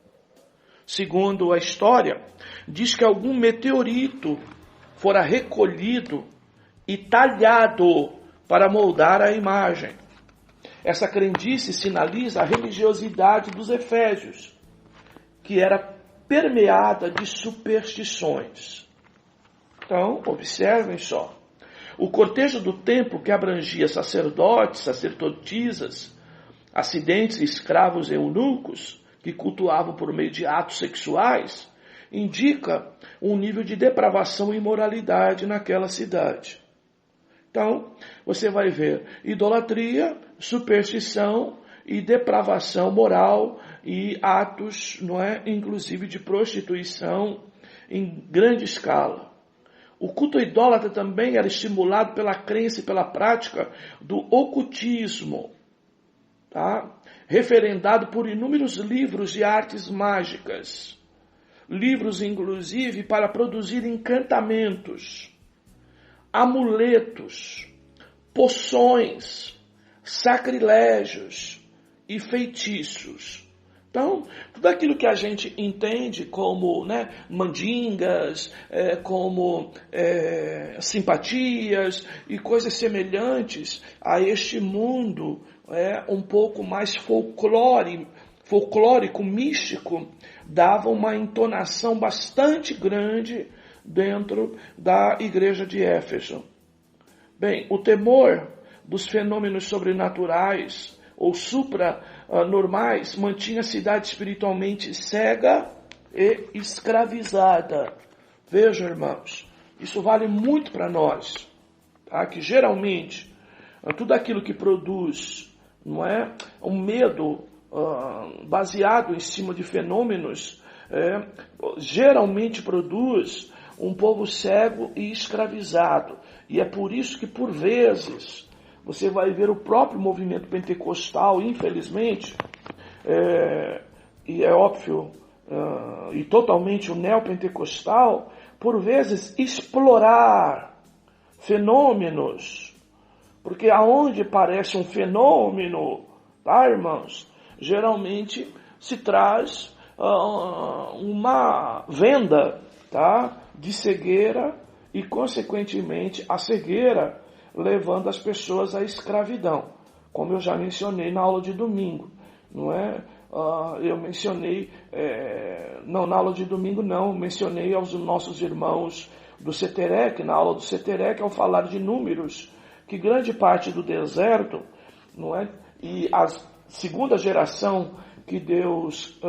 Segundo a história, diz que algum meteorito fora recolhido e talhado para moldar a imagem. Essa crendice sinaliza a religiosidade dos efésios, que era permeada de superstições. Então, observem só. O cortejo do templo, que abrangia sacerdotes, sacerdotisas, assidentes, escravos e eunucos, que cultuavam por meio de atos sexuais, indica um nível de depravação e imoralidade naquela cidade. Então, você vai ver idolatria, superstição e depravação moral e atos, inclusive de prostituição em grande escala. O culto idólatra também era estimulado pela crença e pela prática do ocultismo, tá? Referendado por inúmeros livros de artes mágicas, livros inclusive para produzir encantamentos, amuletos, poções, sacrilégios e feitiços. Então, tudo aquilo que a gente entende como mandingas, como simpatias e coisas semelhantes a este mundo um pouco mais folclórico, místico, dava uma entonação bastante grande dentro da igreja de Éfeso. Bem, o temor dos fenômenos sobrenaturais ou supranormais mantinha a cidade espiritualmente cega e escravizada. Vejam, irmãos, isso vale muito para nós, tá? Que geralmente tudo aquilo que produz um medo baseado em cima de fenômenos geralmente produz um povo cego e escravizado. E é por isso que por vezes você vai ver o próprio movimento pentecostal, infelizmente, e é óbvio, e totalmente o neopentecostal, por vezes explorar fenômenos, porque aonde parece um fenômeno, tá, irmãos, geralmente se traz uma venda, tá, de cegueira e, consequentemente, a cegueira levando as pessoas à escravidão, como eu já mencionei na aula de domingo, não é? Eu mencionei, não na aula de domingo não, mencionei aos nossos irmãos do CETEREC, na aula do CETEREC, ao falar de números, que grande parte do deserto, não é? E a segunda geração que Deus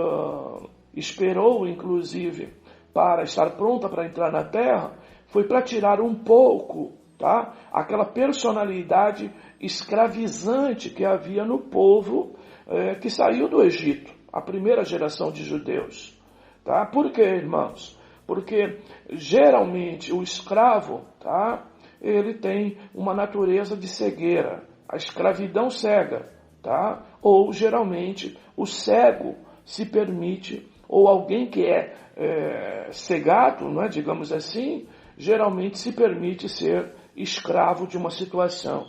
esperou, inclusive, para estar pronta para entrar na terra, foi para tirar um pouco, tá? Aquela personalidade escravizante que havia no povo que saiu do Egito, a primeira geração de judeus. Tá? Por quê, irmãos? Porque geralmente o escravo, tá? Ele tem uma natureza de cegueira, a escravidão cega, tá? Ou geralmente o cego se permite, ou alguém que é cegado, não é? Digamos assim, geralmente se permite ser escravo de uma situação.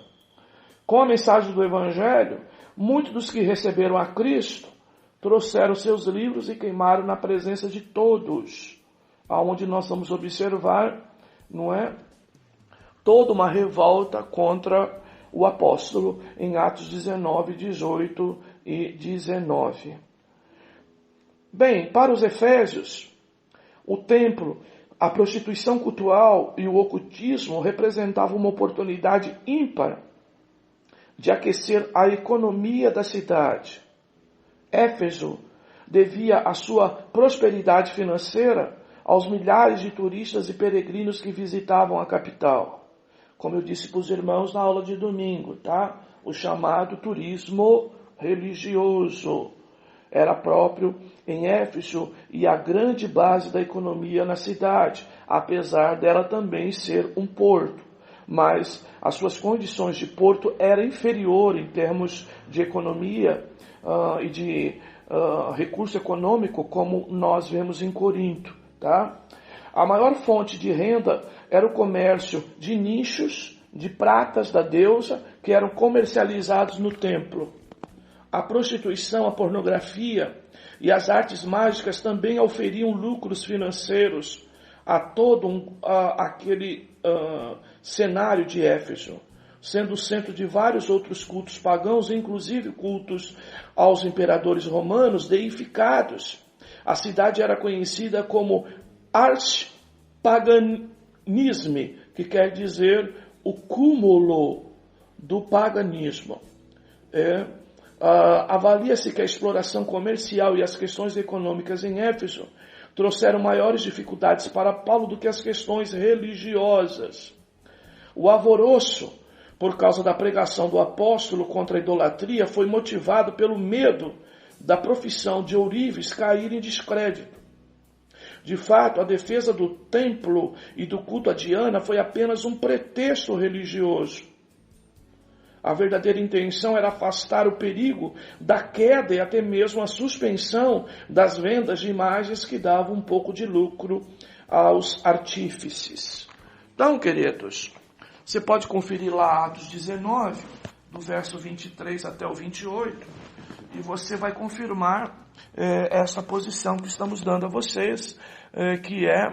Com a mensagem do Evangelho, muitos dos que receberam a Cristo trouxeram seus livros e queimaram na presença de todos, aonde nós vamos observar, não é, toda uma revolta contra o apóstolo em Atos 19, 18 e 19. Bem, para os efésios, O templo, a prostituição cultural e o ocultismo representavam uma oportunidade ímpar de aquecer a economia da cidade. Éfeso devia a sua prosperidade financeira aos milhares de turistas e peregrinos que visitavam a capital. Como eu disse para os irmãos na aula de domingo, tá? O chamado turismo religioso era próprio em Éfeso e a grande base da economia na cidade, apesar dela também ser um porto. Mas as suas condições de porto eram inferiores em termos de economia e de recurso econômico, como nós vemos em Corinto. Tá? A maior fonte de renda era o comércio de nichos, de pratas da deusa, que eram comercializados no templo. A prostituição, a pornografia e as artes mágicas também oferiam lucros financeiros a todo aquele cenário de Éfeso, sendo o centro de vários outros cultos pagãos, inclusive cultos aos imperadores romanos deificados. A cidade era conhecida como Ars Paganisme, que quer dizer o cúmulo do paganismo. Avalia-se que a exploração comercial e as questões econômicas em Éfeso trouxeram maiores dificuldades para Paulo do que as questões religiosas. O alvoroço, por causa da pregação do apóstolo contra a idolatria, foi motivado pelo medo da profissão de ourives cair em descrédito. De fato, a defesa do templo e do culto a Diana foi apenas um pretexto religioso. A verdadeira intenção era afastar o perigo da queda e até mesmo a suspensão das vendas de imagens que davam um pouco de lucro aos artífices. Então, queridos, você pode conferir lá Atos 19, do verso 23 até o 28, e você vai confirmar essa posição que estamos dando a vocês, que é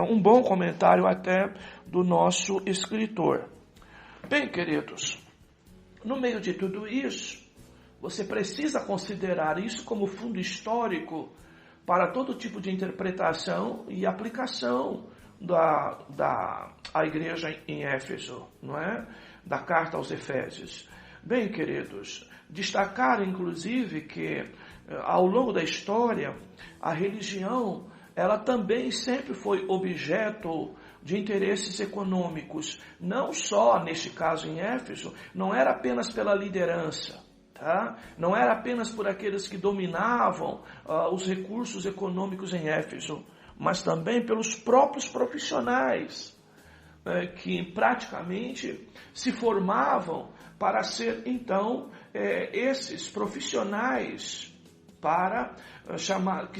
um bom comentário até do nosso escritor. Bem, queridos, no meio de tudo isso, você precisa considerar isso como fundo histórico para todo tipo de interpretação e aplicação da igreja em Éfeso, não é? Da carta aos Efésios. Bem, queridos, destacar inclusive que ao longo da história, a religião, ela também sempre foi objeto de interesses econômicos, não só, neste caso em Éfeso, não era apenas pela liderança, tá? Não era apenas por aqueles que dominavam os recursos econômicos em Éfeso, mas também pelos próprios profissionais, que praticamente se formavam para ser, então, esses profissionais para chamar,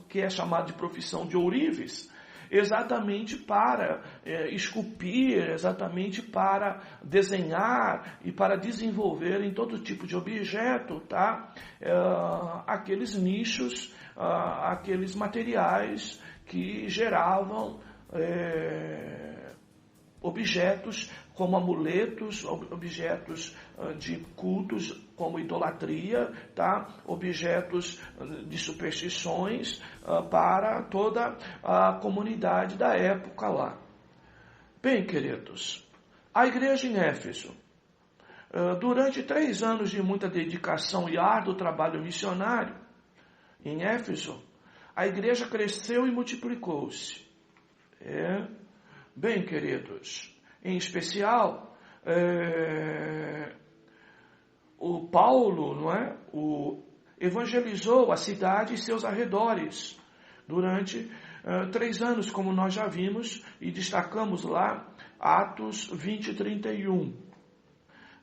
que é chamado de profissão de ourives, exatamente para esculpir, exatamente para desenhar e para desenvolver em todo tipo de objeto, tá? Aqueles nichos, aqueles materiais que geravam objetos como amuletos, objetos de cultos como idolatria, tá? Objetos de superstições para toda a comunidade da época lá. Bem, queridos, a igreja em Éfeso, durante 3 anos de muita dedicação e árduo trabalho missionário, em Éfeso, a igreja cresceu e multiplicou-se. Bem, queridos, em especial, o Paulo, não é? Evangelizou a cidade e seus arredores durante 3 anos, como nós já vimos e destacamos lá, Atos 20 e 31.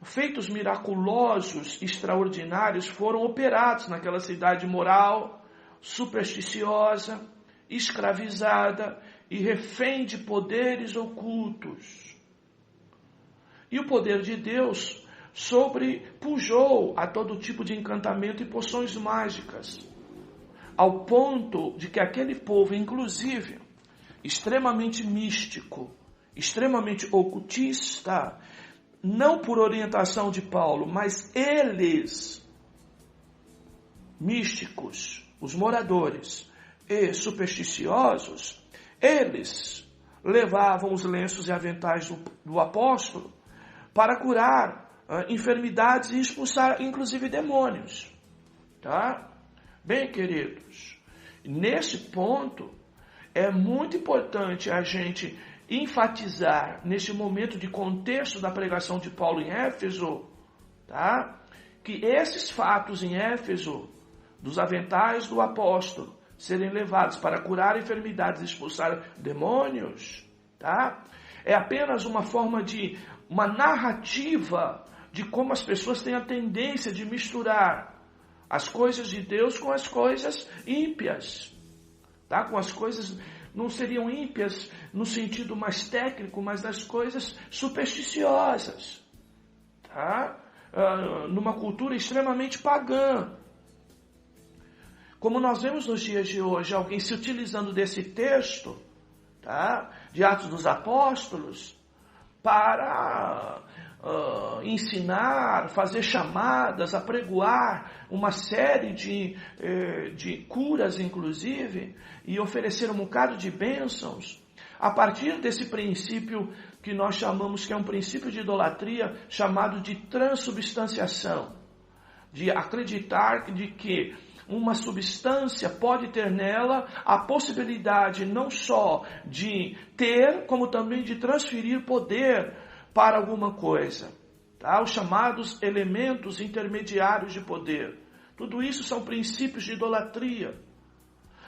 Feitos miraculosos, extraordinários, foram operados naquela cidade moral, supersticiosa, escravizada e refém de poderes ocultos. E o poder de Deus sobrepujou a todo tipo de encantamento e poções mágicas, ao ponto de que aquele povo, inclusive, extremamente místico, extremamente ocultista, não por orientação de Paulo, mas eles, místicos, os moradores, e supersticiosos, eles levavam os lenços e aventais do apóstolo para curar enfermidades e expulsar inclusive demônios. Tá? Bem, queridos, nesse ponto é muito importante a gente enfatizar, neste momento de contexto da pregação de Paulo em Éfeso, tá? Que esses fatos em Éfeso, dos aventais do apóstolo serem levados para curar enfermidades e expulsar demônios, tá? É apenas uma forma de uma narrativa de como as pessoas têm a tendência de misturar as coisas de Deus com as coisas ímpias, tá? Com as coisas, não seriam ímpias no sentido mais técnico, mas das coisas supersticiosas, tá? Numa cultura extremamente pagã. Como nós vemos nos dias de hoje, alguém se utilizando desse texto, tá? De Atos dos Apóstolos, para ensinar, fazer chamadas, apregoar uma série de curas, inclusive, e oferecer um bocado de bênçãos, a partir desse princípio que nós chamamos, que é um princípio de idolatria, chamado de transubstanciação, de acreditar de que uma substância pode ter nela a possibilidade não só de ter, como também de transferir poder para alguma coisa, tá? Os chamados elementos intermediários de poder. Tudo isso são princípios de idolatria.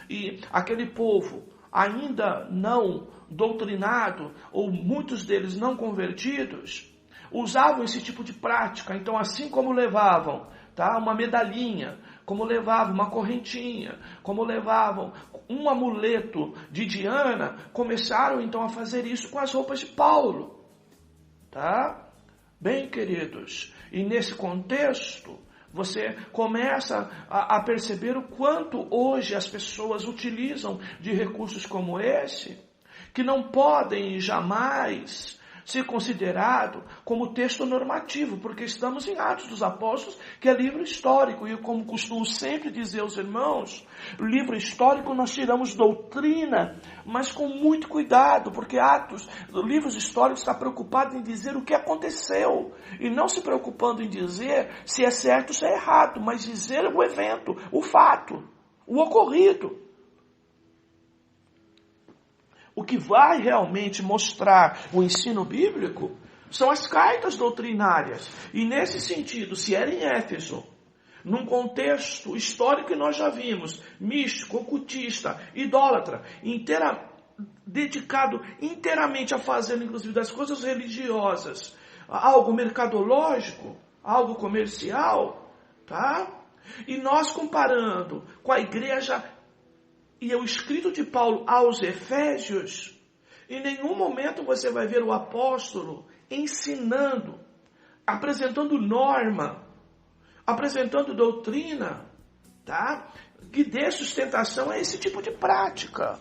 E aquele povo ainda não doutrinado, ou muitos deles não convertidos, usavam esse tipo de prática. Então, assim como levavam, tá, uma medalhinha, como levavam uma correntinha, como levavam um amuleto de Diana, começaram então a fazer isso com as roupas de Paulo. Tá? Bem, queridos, e nesse contexto, você começa a perceber o quanto hoje as pessoas utilizam de recursos como esse, que não podem jamais ser considerado como texto normativo, porque estamos em Atos dos Apóstolos, que é livro histórico, e como costumo sempre dizer aos irmãos, livro histórico nós tiramos doutrina, mas com muito cuidado, porque livros históricos está preocupado em dizer o que aconteceu, e não se preocupando em dizer se é certo ou se é errado, mas dizer o evento, o fato, o ocorrido. O que vai realmente mostrar o ensino bíblico são as cartas doutrinárias. E nesse sentido, se era em Éfeso, num contexto histórico que nós já vimos, místico, ocultista, idólatra, dedicado inteiramente a fazer, inclusive, das coisas religiosas, algo mercadológico, algo comercial, tá? E nós comparando com a igreja e o escrito de Paulo aos Efésios, em nenhum momento você vai ver o apóstolo ensinando, apresentando norma, apresentando doutrina, tá? Que dê sustentação a esse tipo de prática.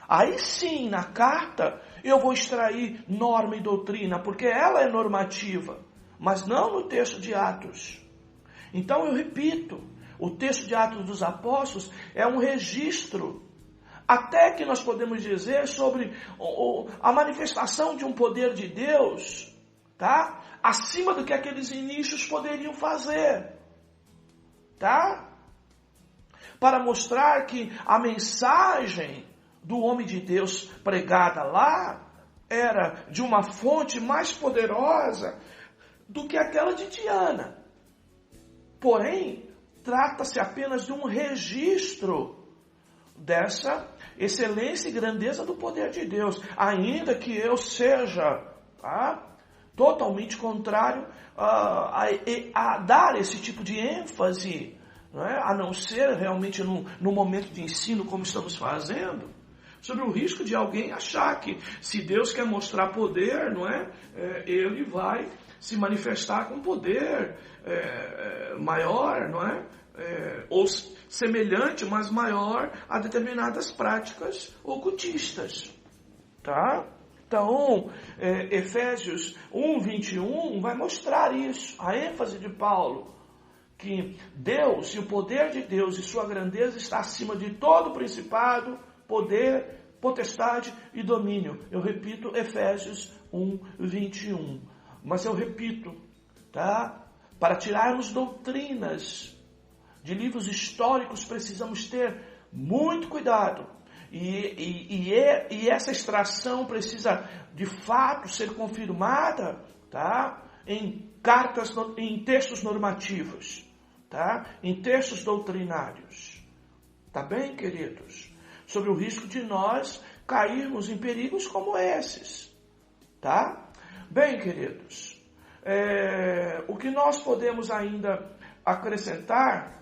Aí sim, na carta, eu vou extrair norma e doutrina, porque ela é normativa, mas não no texto de Atos. Então eu repito, o texto de Atos dos Apóstolos é um registro, até que nós podemos dizer sobre a manifestação de um poder de Deus, tá? Acima do que aqueles inícios poderiam fazer, tá? Para mostrar que a mensagem do homem de Deus pregada lá era de uma fonte mais poderosa do que aquela de Diana. Porém, trata-se apenas de um registro dessa excelência e grandeza do poder de Deus, ainda que eu seja, tá, totalmente contrário a dar esse tipo de ênfase, não é? A não ser realmente no momento de ensino como estamos fazendo, sobre o risco de alguém achar que se Deus quer mostrar poder, não é? Ele vai se manifestar com poder maior, não é? Ou semelhante, mas maior a determinadas práticas ocultistas, tá? Então, Efésios 1:21 vai mostrar isso, a ênfase de Paulo, que Deus e o poder de Deus e sua grandeza está acima de todo principado, poder, potestade e domínio. Eu repito, Efésios 1:21. Mas eu repito, tá? Para tirarmos doutrinas de livros históricos, precisamos ter muito cuidado. E essa extração precisa, de fato, ser confirmada, tá? Em cartas, em textos normativos, tá? Em textos doutrinários. Tá bem, queridos? Sobre o risco de nós cairmos em perigos como esses, tá? Bem, queridos, o que nós podemos ainda acrescentar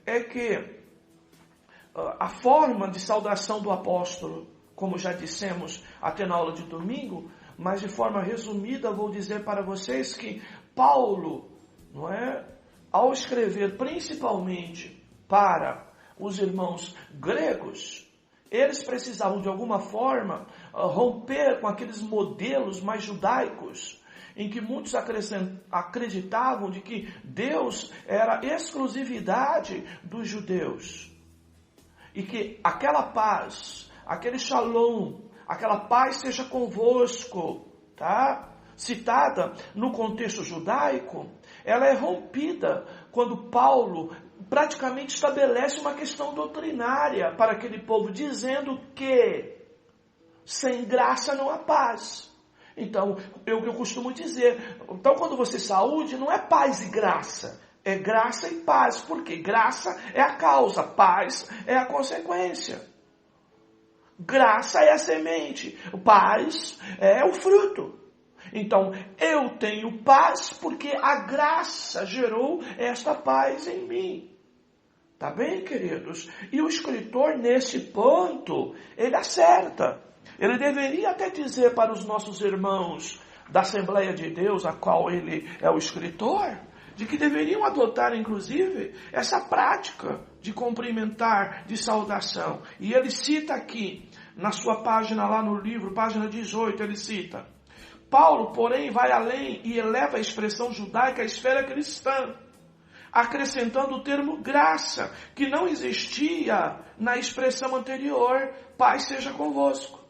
é que a forma de saudação do apóstolo, como já dissemos até na aula de domingo, mas de forma resumida vou dizer para vocês que Paulo, não é, ao escrever principalmente para os irmãos gregos, eles precisavam de alguma forma romper com aqueles modelos mais judaicos, em que muitos acreditavam de que Deus era exclusividade dos judeus. E que aquela paz, aquele shalom, aquela paz seja convosco, tá? Citada no contexto judaico, ela é rompida quando Paulo praticamente estabelece uma questão doutrinária para aquele povo, dizendo que sem graça não há paz. Então, eu costumo dizer, então quando você saúde, não é paz e graça, é graça e paz, porque graça é a causa, paz é a consequência. Graça é a semente, paz é o fruto. Então, eu tenho paz porque a graça gerou esta paz em mim. Tá bem, queridos? E o escritor, nesse ponto, ele acerta. Ele deveria até dizer para os nossos irmãos da Assembleia de Deus, a qual ele é o escritor, de que deveriam adotar, inclusive, essa prática de cumprimentar, de saudação. E ele cita aqui, na sua página lá no livro, página 18, ele cita: Paulo, porém, vai além e eleva a expressão judaica à esfera cristã, acrescentando o termo graça, que não existia na expressão anterior, paz seja convosco.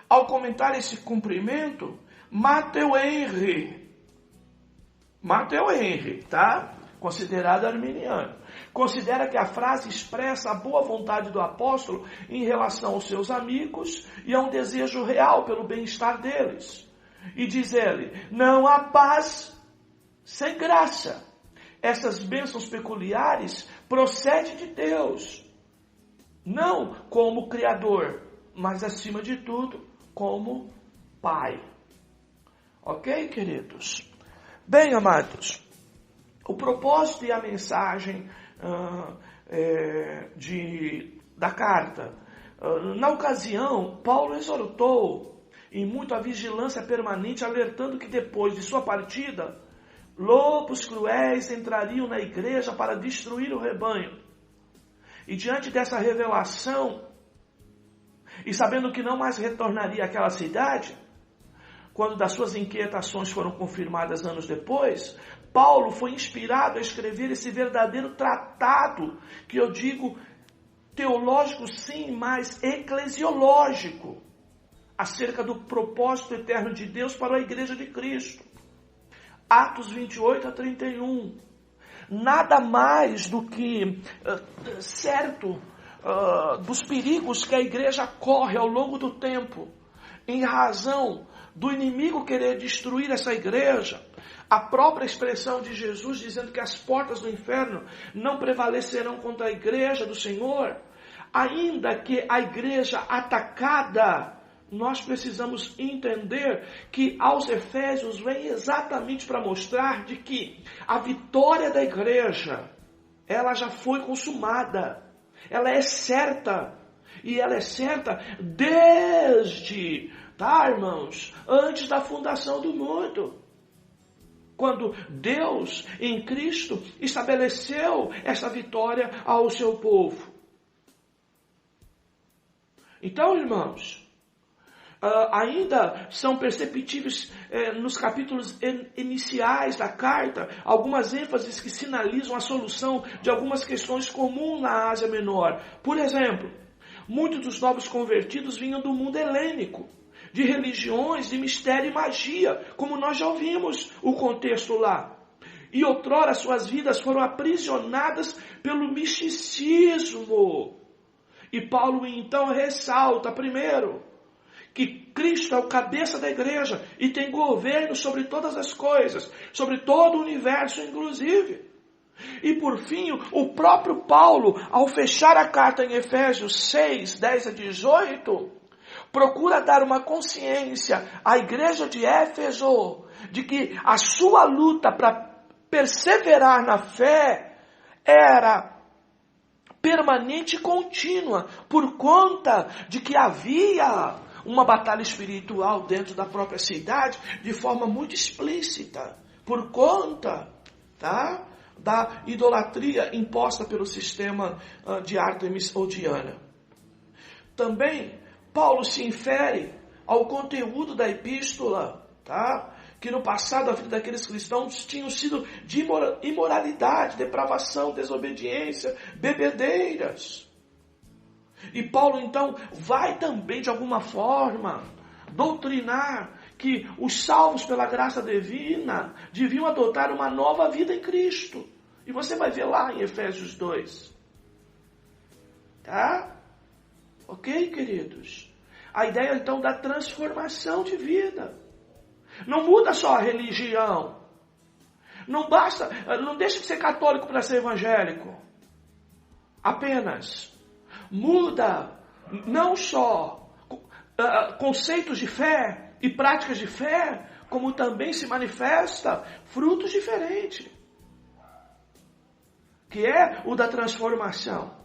Ao comentar esse cumprimento, Matthew Henry, tá? Considerado arminiano, considera que a frase expressa a boa vontade do apóstolo em relação aos seus amigos e a um desejo real pelo bem-estar deles. E diz ele, não há paz sem graça. Essas bênçãos peculiares procedem de Deus, não como Criador, mas acima de tudo, como Pai. Ok, queridos? Bem, amados, o propósito e a mensagem da carta. Na ocasião, Paulo exortou em muito a vigilância permanente, alertando que depois de sua partida, lobos cruéis entrariam na igreja para destruir o rebanho. E diante dessa revelação, e sabendo que não mais retornaria àquela cidade, quando das suas inquietações foram confirmadas anos depois, Paulo foi inspirado a escrever esse verdadeiro tratado, que eu digo teológico sim, mas eclesiológico, acerca do propósito eterno de Deus para a igreja de Cristo. Atos 28-31. Nada mais do que certo dos perigos que a igreja corre ao longo do tempo, em razão do inimigo querer destruir essa igreja. A própria expressão de Jesus dizendo que as portas do inferno não prevalecerão contra a igreja do Senhor. Ainda que a igreja atacada, nós precisamos entender que aos Efésios vem exatamente para mostrar de que a vitória da igreja, ela já foi consumada, ela é certa, e ela é certa desde, tá, irmãos, antes da fundação do mundo. Quando Deus, em Cristo, estabeleceu essa vitória ao seu povo. Então, irmãos, ainda são perceptíveis nos capítulos iniciais da carta algumas ênfases que sinalizam a solução de algumas questões comuns na Ásia Menor. Por exemplo, muitos dos novos convertidos vinham do mundo helênico, de religiões, de mistério e magia, como nós já ouvimos o contexto lá. E outrora suas vidas foram aprisionadas pelo misticismo. E Paulo então ressalta, primeiro, que Cristo é o cabeça da igreja e tem governo sobre todas as coisas, sobre todo o universo inclusive. E por fim, o próprio Paulo, ao fechar a carta em Efésios 6, 10 a 18, procura dar uma consciência à igreja de Éfeso de que a sua luta para perseverar na fé era permanente e contínua, por conta de que havia uma batalha espiritual dentro da própria cidade, de forma muito explícita, por conta, da idolatria imposta pelo sistema de Ártemis ou Diana. Também, Paulo se infere ao conteúdo da epístola, que no passado a vida daqueles cristãos tinham sido de imoralidade, depravação, desobediência, bebedeiras. E Paulo então vai também de alguma forma doutrinar que os salvos pela graça divina deviam adotar uma nova vida em Cristo. E você vai ver lá em Efésios 2. Ok, queridos? A ideia então da transformação de vida. Não muda só a religião. Não basta, não deixa de ser católico para ser evangélico. Apenas muda não só conceitos de fé e práticas de fé, como também se manifesta frutos diferentes, que é o da transformação.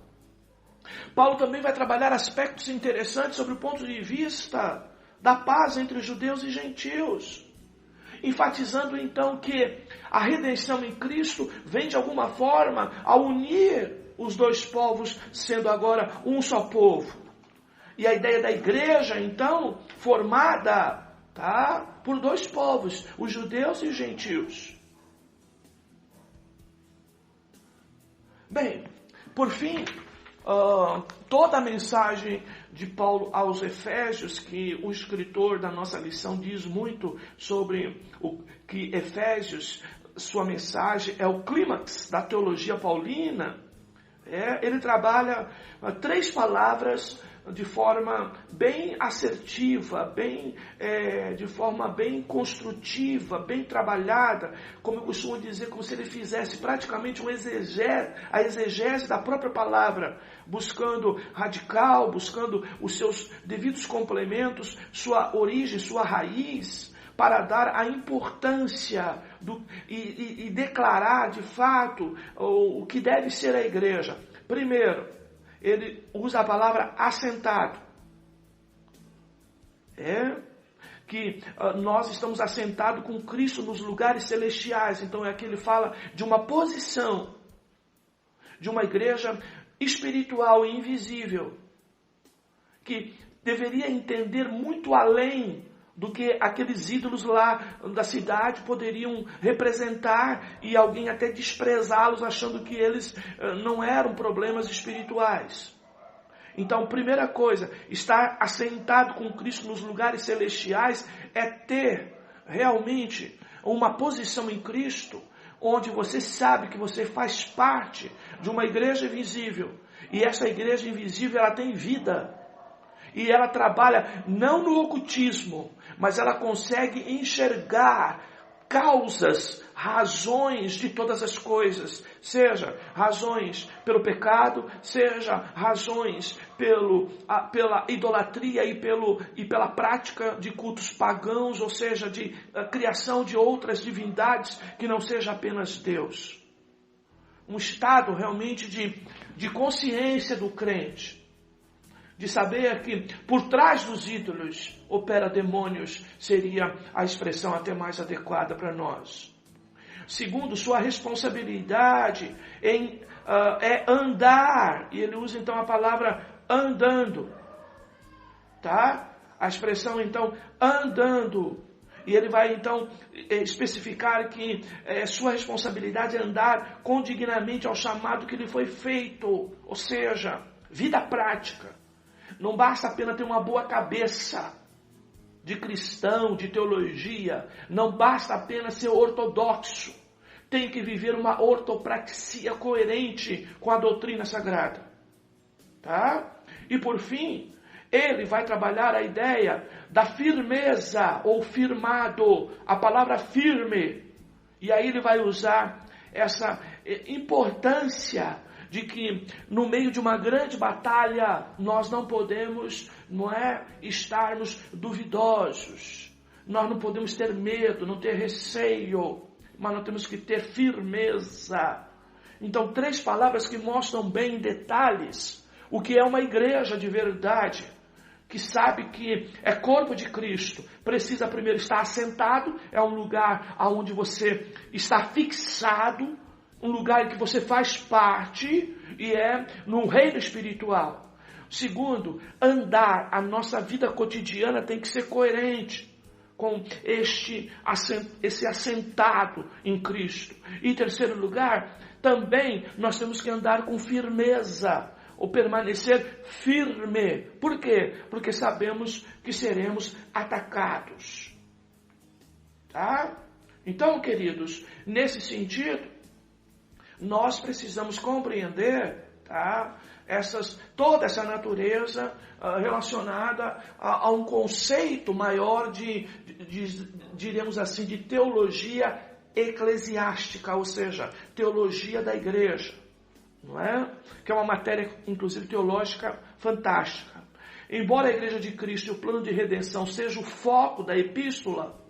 Paulo também vai trabalhar aspectos interessantes sobre o ponto de vista da paz entre judeus e gentios, enfatizando então que a redenção em Cristo vem de alguma forma a unir os dois povos, sendo agora um só povo. E a ideia da igreja, então, formada por dois povos, os judeus e os gentios. Bem, por fim, toda a mensagem de Paulo aos Efésios, que o escritor da nossa lição diz muito sobre o que Efésios, sua mensagem é o clímax da teologia paulina. Ele trabalha 3 palavras de forma bem assertiva, de forma bem construtiva, bem trabalhada, como eu costumo dizer, como se ele fizesse praticamente a exegese da própria palavra, buscando radical, buscando os seus devidos complementos, sua origem, sua raiz, para dar a importância e declarar de fato o que deve ser a igreja. Primeiro, ele usa a palavra assentado. Que nós estamos assentados com Cristo nos lugares celestiais. Então aqui ele fala de uma posição, de uma igreja espiritual e invisível, que deveria entender muito além do que aqueles ídolos lá da cidade poderiam representar, e alguém até desprezá-los, achando que eles não eram problemas espirituais. Então, primeira coisa, estar assentado com Cristo nos lugares celestiais é ter realmente uma posição em Cristo, onde você sabe que você faz parte de uma igreja invisível, e essa igreja invisível ela tem vida. E ela trabalha não no ocultismo, mas ela consegue enxergar causas, razões de todas as coisas. Seja razões pelo pecado, seja razões pela idolatria e pela prática de cultos pagãos, ou seja, de criação de outras divindades que não seja apenas Deus. Um estado realmente de consciência do crente, de saber que por trás dos ídolos opera demônios, seria a expressão até mais adequada para nós. Segundo, sua responsabilidade é andar, e ele usa então a palavra andando, a expressão então andando. E ele vai então especificar que sua responsabilidade é andar condignamente ao chamado que lhe foi feito. Ou seja, vida prática. Não basta apenas ter uma boa cabeça de cristão, de teologia. Não basta apenas ser ortodoxo. Tem que viver uma ortopraxia coerente com a doutrina sagrada. Tá? E por fim, ele vai trabalhar a ideia da firmeza ou firmado, a palavra firme. E aí ele vai usar essa importância de que no meio de uma grande batalha nós não podemos, estarmos duvidosos. Nós não podemos ter medo, não ter receio, mas nós temos que ter firmeza. Então, 3 palavras que mostram bem em detalhes o que é uma igreja de verdade, que sabe que é corpo de Cristo, precisa primeiro estar assentado, é um lugar onde você está fixado, um lugar em que você faz parte e é no reino espiritual. Segundo, andar, a nossa vida cotidiana tem que ser coerente com esse assentado em Cristo. E em terceiro lugar, também nós temos que andar com firmeza, ou permanecer firme. Por quê? Porque sabemos que seremos atacados. Tá? Então, queridos, nesse sentido, nós precisamos compreender, tá, toda essa natureza relacionada a um conceito maior diríamos assim, de teologia eclesiástica, ou seja, teologia da igreja. Não é? Que é uma matéria, inclusive, teológica fantástica. Embora a Igreja de Cristo e o plano de redenção seja o foco da epístola,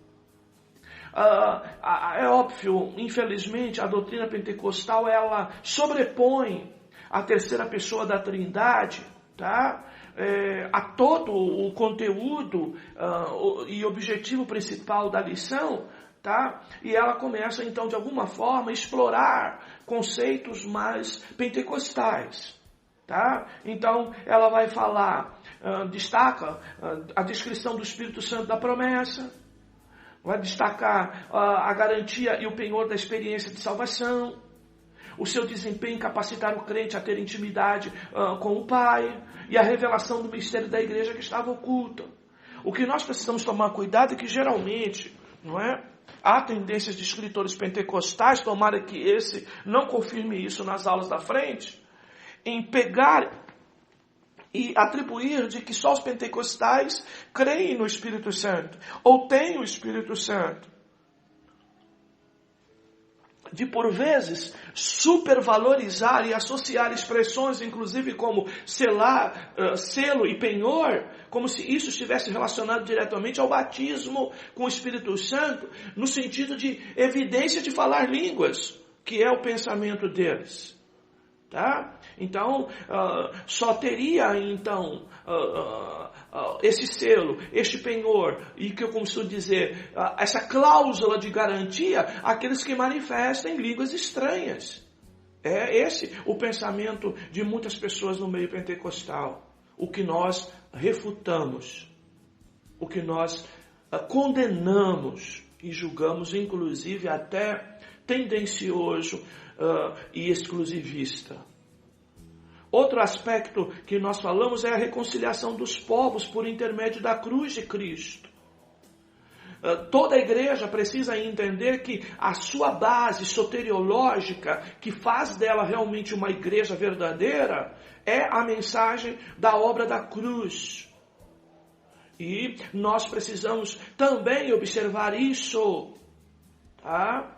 é óbvio, infelizmente, a doutrina pentecostal ela sobrepõe a terceira pessoa da Trindade, tá? A todo o conteúdo e objetivo principal da lição. Tá? E ela começa então de alguma forma a explorar conceitos mais pentecostais, tá? Então ela vai falar, destaca a descrição do Espírito Santo da promessa, vai destacar a garantia e o penhor da experiência de salvação, o seu desempenho em capacitar o crente a ter intimidade com o Pai e a revelação do mistério da igreja que estava oculta. O que nós precisamos tomar cuidado é que geralmente, não é? Há tendências de escritores pentecostais, tomara que esse não confirme isso nas aulas da frente, em pegar e atribuir de que só os pentecostais creem no Espírito Santo, ou têm o Espírito Santo. De, por vezes, supervalorizar e associar expressões, inclusive como selar, selo e penhor, como se isso estivesse relacionado diretamente ao batismo com o Espírito Santo, no sentido de evidência de falar línguas, que é o pensamento deles. Tá? Então, só teria então esse selo, este penhor, e que eu costumo dizer, essa cláusula de garantia, aqueles que manifestam em línguas estranhas. É esse o pensamento de muitas pessoas no meio pentecostal. O que nós refutamos, o que nós condenamos e julgamos, inclusive até tendencioso e exclusivista. Outro aspecto que nós falamos é a reconciliação dos povos por intermédio da cruz de Cristo. Toda a igreja precisa entender que a sua base soteriológica, que faz dela realmente uma igreja verdadeira, é a mensagem da obra da cruz. E nós precisamos também observar isso, tá?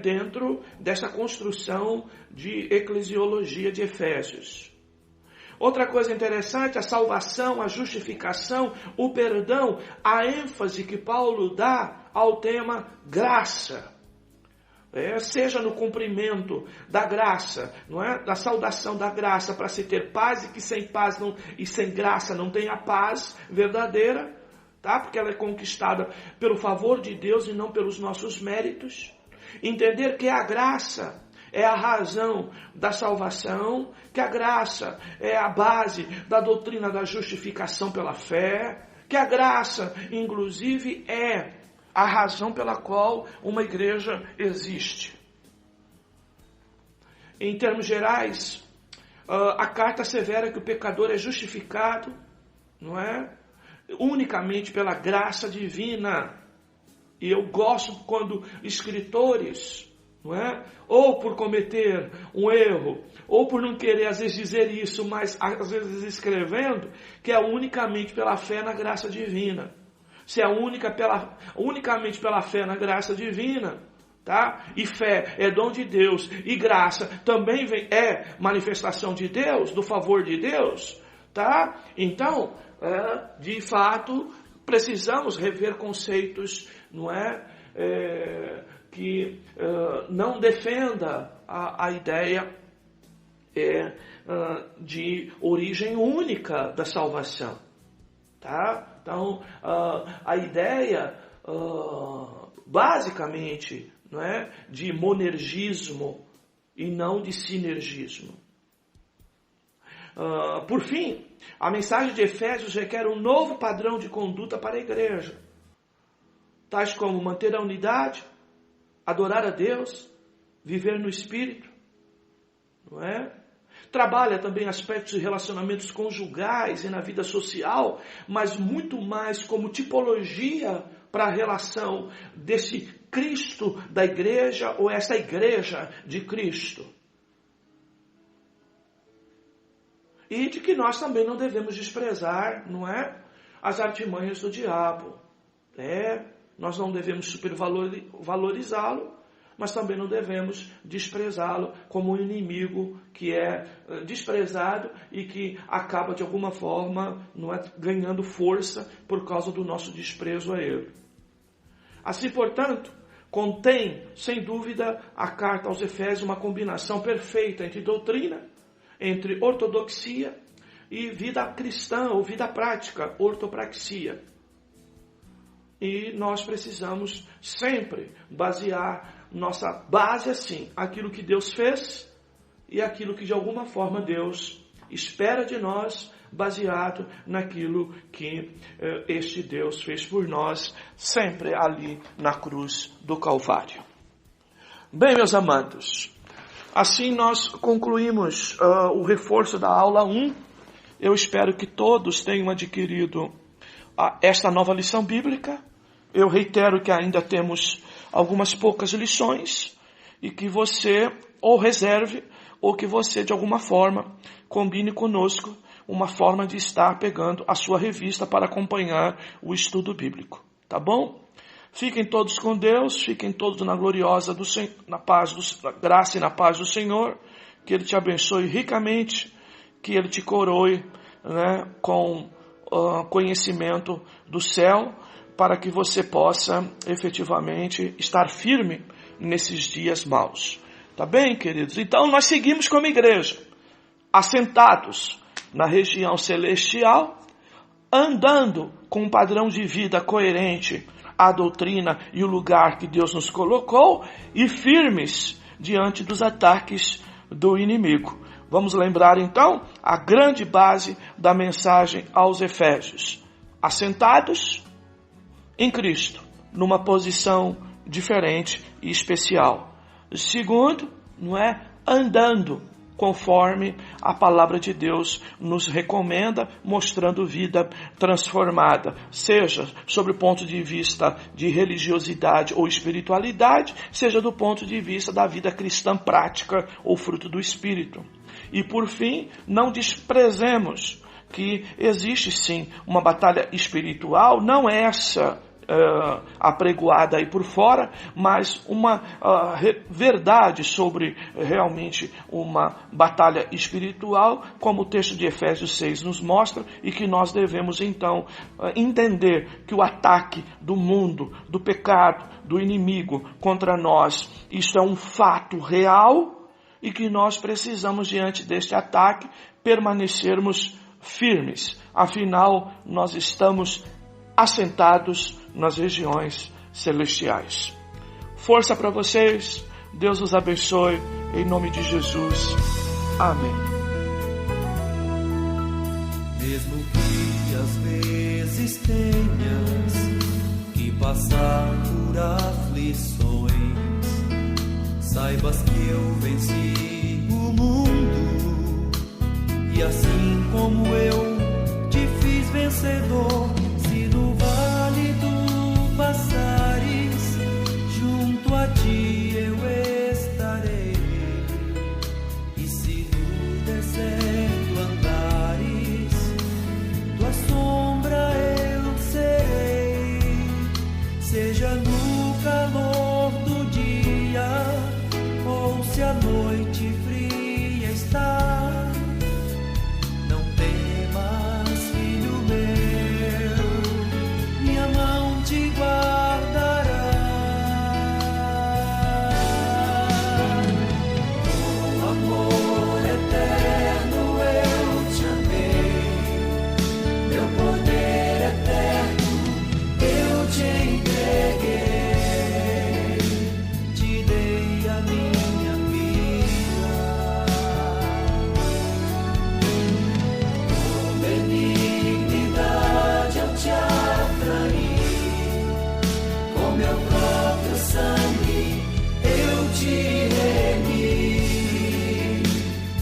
Dentro dessa construção de eclesiologia de Efésios. Outra coisa interessante, a salvação, a justificação, o perdão, a ênfase que Paulo dá ao tema graça. Seja no cumprimento da graça, não é? Da saudação da graça para se ter paz, e que sem paz e sem graça não tem a paz verdadeira, tá? Porque ela é conquistada pelo favor de Deus e não pelos nossos méritos. Entender que a graça é a razão da salvação, que a graça é a base da doutrina da justificação pela fé, que a graça, inclusive, é a razão pela qual uma igreja existe. Em termos gerais, a carta assevera que o pecador é justificado, não é? Unicamente pela graça divina. E eu gosto quando escritores, não é? Ou por cometer um erro, ou por não querer às vezes dizer isso, mas às vezes escrevendo, que é unicamente pela fé na graça divina. Se é unicamente pela fé na graça divina, tá? E fé é dom de Deus, e graça também é manifestação de Deus, do favor de Deus, tá? Então, de fato, precisamos rever conceitos, não é? Que não defenda a ideia de origem única da salvação, tá? Então, a ideia, basicamente, não é, de monergismo e não de sinergismo. Por fim, a mensagem de Efésios requer um novo padrão de conduta para a igreja, tais como manter a unidade, adorar a Deus, viver no Espírito, não é? Trabalha também aspectos de relacionamentos conjugais e na vida social, mas muito mais como tipologia para a relação desse Cristo da igreja ou esta igreja de Cristo. E de que nós também não devemos desprezar, não é? As artimanhas do diabo. Nós não devemos supervalorizá-lo, mas também não devemos desprezá-lo como um inimigo que é desprezado e que acaba de alguma forma, não é, ganhando força por causa do nosso desprezo a ele. Assim, portanto, contém, sem dúvida, a carta aos Efésios uma combinação perfeita entre doutrina, entre ortodoxia e vida cristã ou vida prática, ortopraxia. E nós precisamos sempre basear nossa base assim, aquilo que Deus fez e aquilo que de alguma forma Deus espera de nós, baseado naquilo que este Deus fez por nós, sempre ali na cruz do Calvário. Bem, meus amados, assim nós concluímos o reforço da aula 1. Eu espero que todos tenham adquirido esta nova lição bíblica. Eu reitero que ainda temos algumas poucas lições e que você ou reserve ou que você de alguma forma combine conosco uma forma de estar pegando a sua revista para acompanhar o estudo bíblico. Tá bom? Fiquem todos com Deus, fiquem todos na gloriosa na graça e na paz do Senhor, que Ele te abençoe ricamente, que Ele te coroe, né, com conhecimento do céu, para que você possa efetivamente estar firme nesses dias maus. Tá bem, queridos? Então nós seguimos como igreja, assentados na região celestial, andando com um padrão de vida coerente à doutrina e o lugar que Deus nos colocou e firmes diante dos ataques do inimigo. Vamos lembrar então a grande base da mensagem aos Efésios. Assentados em Cristo, numa posição diferente e especial. Segundo, não é? Andando conforme a palavra de Deus nos recomenda, mostrando vida transformada, seja sob o ponto de vista de religiosidade ou espiritualidade, seja do ponto de vista da vida cristã prática ou fruto do Espírito. E por fim, não desprezemos que existe sim uma batalha espiritual, não essa apregoada aí por fora, mas uma verdade sobre realmente uma batalha espiritual, como o texto de Efésios 6 nos mostra, e que nós devemos então entender que o ataque do mundo, do pecado, do inimigo contra nós, isso é um fato real e que nós precisamos, diante deste ataque, permanecermos firmes. Afinal, nós estamos assentados nas regiões celestiais. Força para vocês, Deus os abençoe, em nome de Jesus. Amém. Mesmo que às vezes tenha passar por aflições, saibas que eu venci o mundo, e assim como eu te fiz vencedor, se no vale tu passares, junto a ti eu estarei, e se no deserto andares, tua sombra eu serei, seja no calor do dia, ou se a noite fria está, não temas, filho meu, minha mão te guardará. Com amor eterno eu te amei, meu poder eterno eu te entreguei, te dei a minha vida. Com benignidade eu te atraí, com meu próprio sangue eu te remi,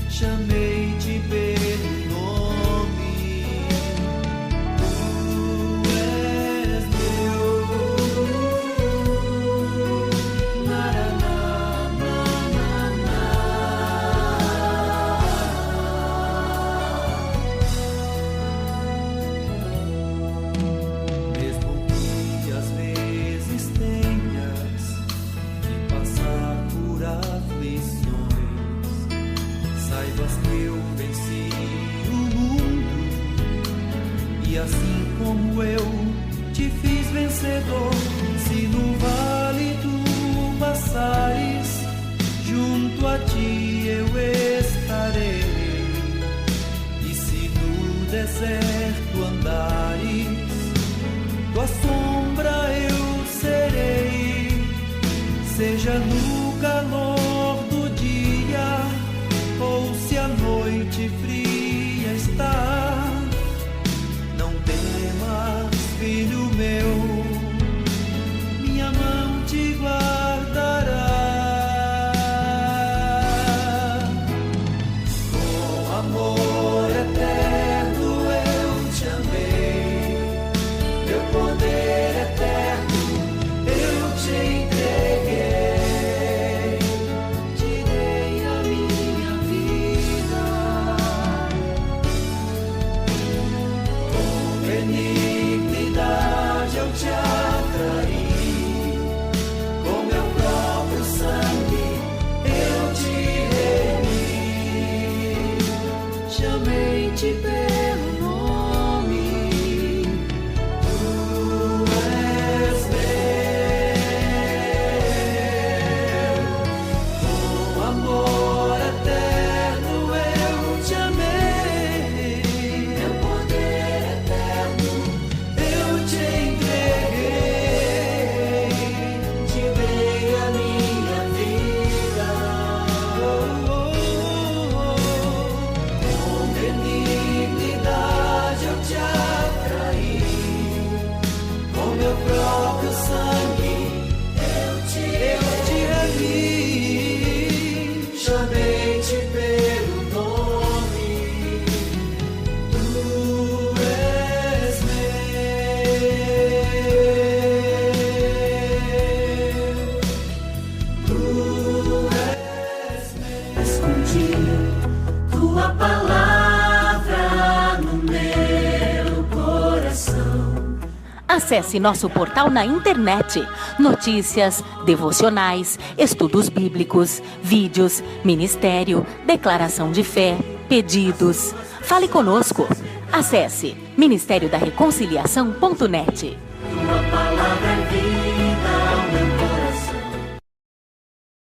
chamei-te pelo nome, tu és meu. Naraná, mesmo que às vezes tenhas que passar por aflições, saibas que eu venci o mundo, e assim como eu te fiz vencedor, se no vale tu passares, junto a ti eu estarei, e se no deserto andares, tua sombra eu serei, seja no calor do dia, ou se a noite fria está, não temas, filho meu, minha mão te guardará. Com amor eterno eu te amei, meu poder eterno eu te entreguei, te dei a minha vida. Com benignidade eu te atraí, com meu próprio sangue eu te remi, chamei-te pelo nome, tu és meu. Com amor eterno eu te amei, meu poder eterno eu te entreguei, te dei a minha vida. Com benignidade eu te atraí, com meu próprio sangue eu te remi, chamei-te pelo nome, tu és meu, tu és meu. Escondi tua palavra no meu coração. Acesse nosso portal na internet. Notícias, devocionais, estudos bíblicos, vídeos, ministério, declaração de fé, pedidos. Fale conosco. Acesse ministériodareconciliação.net. Tua